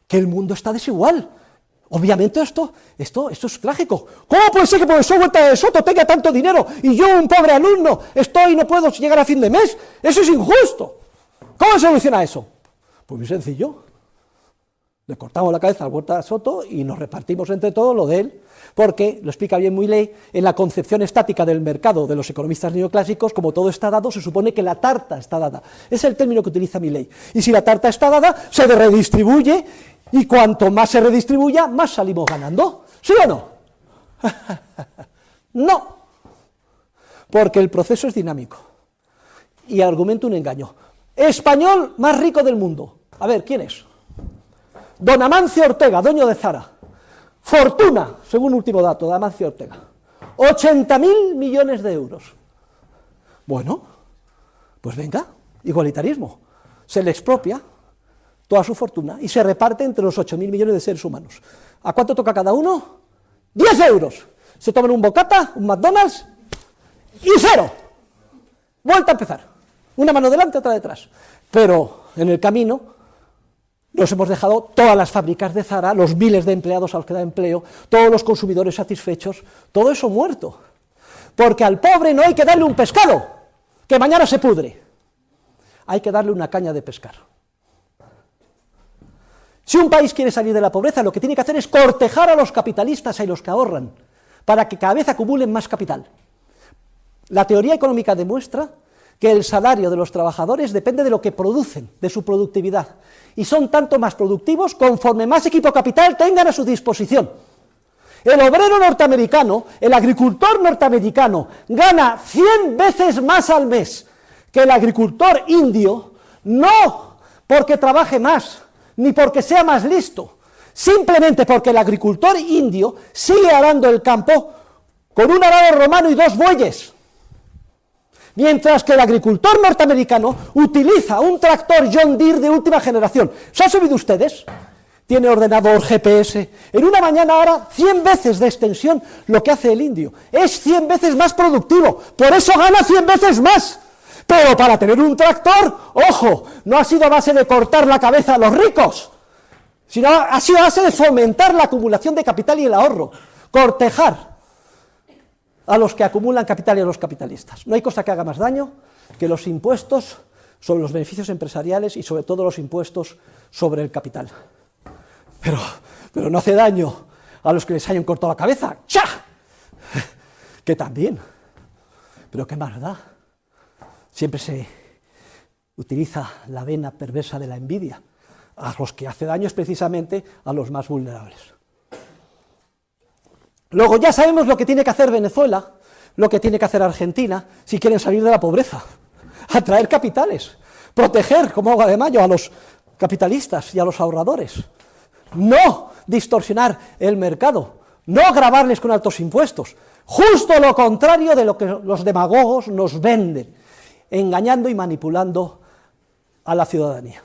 que el mundo está desigual. Obviamente esto es trágico. ¿Cómo puede ser que el profesor Huerta de Soto tenga tanto dinero y yo, un pobre alumno, no puedo llegar a fin de mes? Eso es injusto. ¿Cómo se soluciona eso? Pues muy sencillo. Le cortamos la cabeza al Huerta de Soto y nos repartimos entre todos lo de él, porque, lo explica bien Milei, en la concepción estática del mercado de los economistas neoclásicos, como todo está dado, se supone que la tarta está dada. Es el término que utiliza Milei. Y si la tarta está dada, se redistribuye, y cuanto más se redistribuya, más salimos ganando. ¿Sí o no? No. Porque el proceso es dinámico. Y argumento un engaño. Español más rico del mundo. A ver, ¿quién es? Don Amancio Ortega, dueño de Zara. Fortuna, según último dato de Amancio Ortega, 80.000 millones de euros. Bueno, pues venga, igualitarismo. Se le expropia toda su fortuna y se reparte entre los 8.000 millones de seres humanos. ¿A cuánto toca cada uno? 10 euros. Se toman un bocata, un McDonald's y cero. Vuelta a empezar. Una mano delante, otra detrás. Pero en el camino nos hemos dejado todas las fábricas de Zara, los miles de empleados a los que da empleo, todos los consumidores satisfechos, todo eso muerto. Porque al pobre no hay que darle un pescado, que mañana se pudre. Hay que darle una caña de pescar. Si un país quiere salir de la pobreza, lo que tiene que hacer es cortejar a los capitalistas y a los que ahorran, para que cada vez acumulen más capital. La teoría económica demuestra que el salario de los trabajadores depende de lo que producen, de su productividad, y son tanto más productivos conforme más equipo capital tengan a su disposición. El obrero norteamericano, el agricultor norteamericano, gana 100 veces más al mes que el agricultor indio, no porque trabaje más, ni porque sea más listo, simplemente porque el agricultor indio sigue arando el campo con un arado romano y 2 bueyes. Mientras que el agricultor norteamericano utiliza un tractor John Deere de última generación. ¿Se han subido ustedes? Tiene ordenador, GPS. En una mañana ahora 100 veces de extensión lo que hace el indio. Es 100 veces más productivo. Por eso gana 100 veces más. Pero para tener un tractor, ojo, no ha sido a base de cortar la cabeza a los ricos, sino ha sido a base de fomentar la acumulación de capital y el ahorro. Cortejar a los que acumulan capital y a los capitalistas. No hay cosa que haga más daño que los impuestos sobre los beneficios empresariales y sobre todo los impuestos sobre el capital. Pero no hace daño a los que les hayan cortado la cabeza. ¡Cha! Que también. Pero qué más da. Siempre se utiliza la vena perversa de la envidia. A los que hace daño es precisamente a los más vulnerables. Luego ya sabemos lo que tiene que hacer Venezuela, lo que tiene que hacer Argentina, si quieren salir de la pobreza. Atraer capitales, proteger como agua de mayo a los capitalistas y a los ahorradores. No distorsionar el mercado, no gravarles con altos impuestos. Justo lo contrario de lo que los demagogos nos venden, engañando y manipulando a la ciudadanía.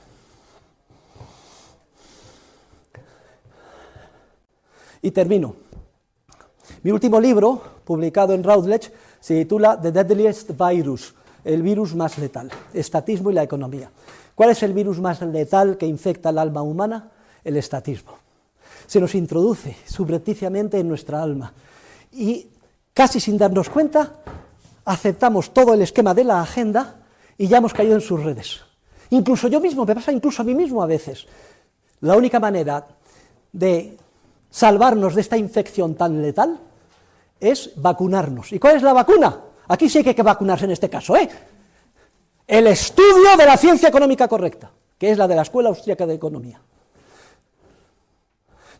Y termino. Mi último libro, publicado en Routledge, se titula The Deadliest Virus, el virus más letal, estatismo y la economía. ¿Cuál es el virus más letal que infecta el alma humana? El estatismo. Se nos introduce subrepticiamente en nuestra alma y casi sin darnos cuenta aceptamos todo el esquema de la agenda y ya hemos caído en sus redes. Incluso yo mismo, me pasa incluso a mí mismo a veces. La única manera de salvarnos de esta infección tan letal es vacunarnos. ¿Y cuál es la vacuna? Aquí sí que hay que vacunarse en este caso, el estudio de la ciencia económica correcta, que es la de la Escuela Austríaca de Economía.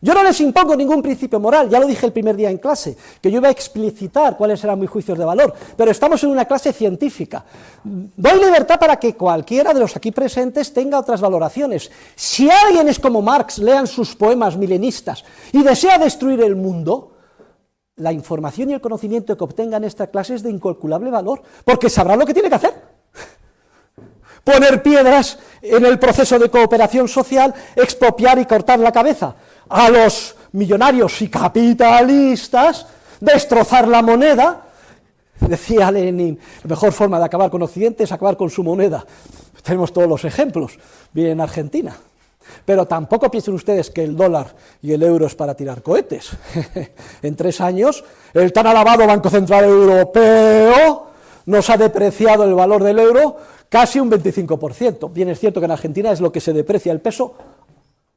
Yo no les impongo ningún principio moral, ya lo dije el primer día en clase, que yo iba a explicitar cuáles eran mis juicios de valor, pero estamos en una clase científica. Doy libertad para que cualquiera de los aquí presentes tenga otras valoraciones. Si alguien es como Marx, lean sus poemas milenistas, y desea destruir el mundo, la información y el conocimiento que obtenga en esta clase es de incalculable valor, porque sabrá lo que tiene que hacer. Poner piedras en el proceso de cooperación social, expropiar y cortar la cabeza a los millonarios y capitalistas, destrozar la moneda. Decía Lenin, la mejor forma de acabar con Occidente es acabar con su moneda. Tenemos todos los ejemplos, bien en Argentina. Pero tampoco piensen ustedes que el dólar y el euro es para tirar cohetes. En 3 años, el tan alabado Banco Central Europeo nos ha depreciado el valor del euro casi un 25%. Bien es cierto que en Argentina es lo que se deprecia el peso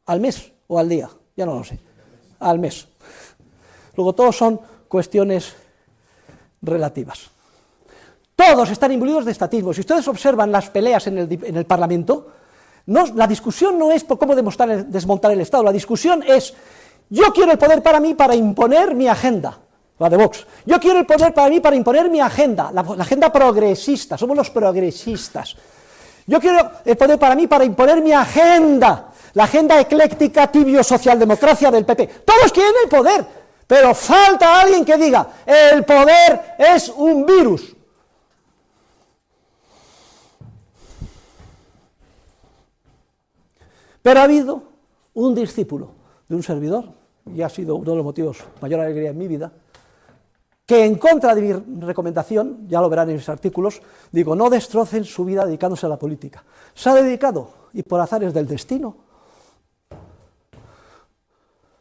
al mes o al día, ya no lo sé, al mes. Luego todos son cuestiones relativas. Todos están imbuidos de estatismo. Si ustedes observan las peleas en el Parlamento, la discusión no es por cómo desmontar el Estado, la discusión es, yo quiero el poder para mí para imponer mi agenda, la de Vox. Yo quiero el poder para mí para imponer mi agenda, la agenda progresista, somos los progresistas. Yo quiero el poder para mí para imponer mi agenda, la agenda ecléctica tibio socialdemocracia del PP. Todos quieren el poder, pero falta alguien que diga, el poder es un virus. Pero ha habido un discípulo de un servidor, y ha sido uno de los motivos de mayor alegría en mi vida, que en contra de mi recomendación, ya lo verán en mis artículos, digo, no destrocen su vida dedicándose a la política. Se ha dedicado, y por azares del destino,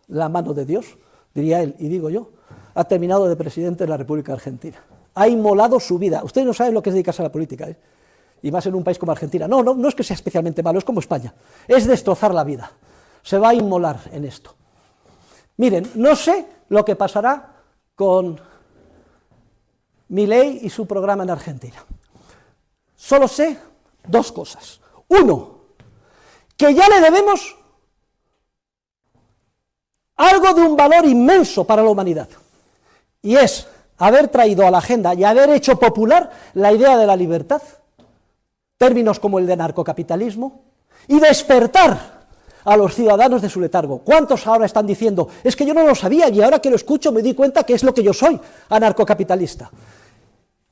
la mano de Dios, diría él, y digo yo, ha terminado de presidente de la República Argentina. Ha inmolado su vida. Ustedes no saben lo que es dedicarse a la política, ¿eh? Y más en un país como Argentina. No es que sea especialmente malo, es como España. Es destrozar la vida. Se va a inmolar en esto. Miren, no sé lo que pasará con Milei y su programa en Argentina. Solo sé 2 cosas. 1, que ya le debemos algo de un valor inmenso para la humanidad. Y es haber traído a la agenda y haber hecho popular la idea de la libertad, términos como el de anarcocapitalismo, y despertar a los ciudadanos de su letargo. ¿Cuántos ahora están diciendo, es que yo no lo sabía y ahora que lo escucho me di cuenta que es lo que yo soy, anarcocapitalista?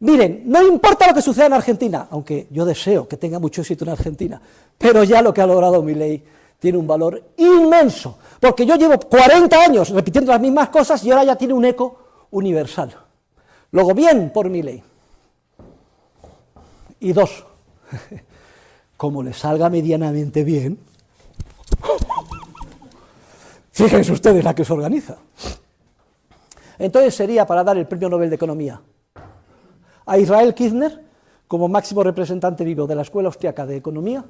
Miren, no importa lo que suceda en Argentina, aunque yo deseo que tenga mucho éxito en Argentina, pero ya lo que ha logrado Milei tiene un valor inmenso, porque yo llevo 40 años repitiendo las mismas cosas y ahora ya tiene un eco universal. Luego, bien por Milei. Y 2, como le salga medianamente bien, fíjense ustedes la que se organiza. Entonces sería para dar el Premio Nobel de Economía a Israel Kirzner como máximo representante vivo de la Escuela Austríaca de Economía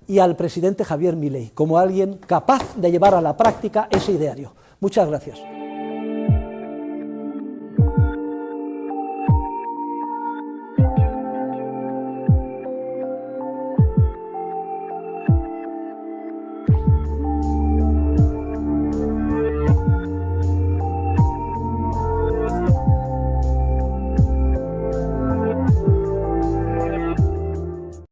y al presidente Javier Milei como alguien capaz de llevar a la práctica ese ideario. Muchas gracias.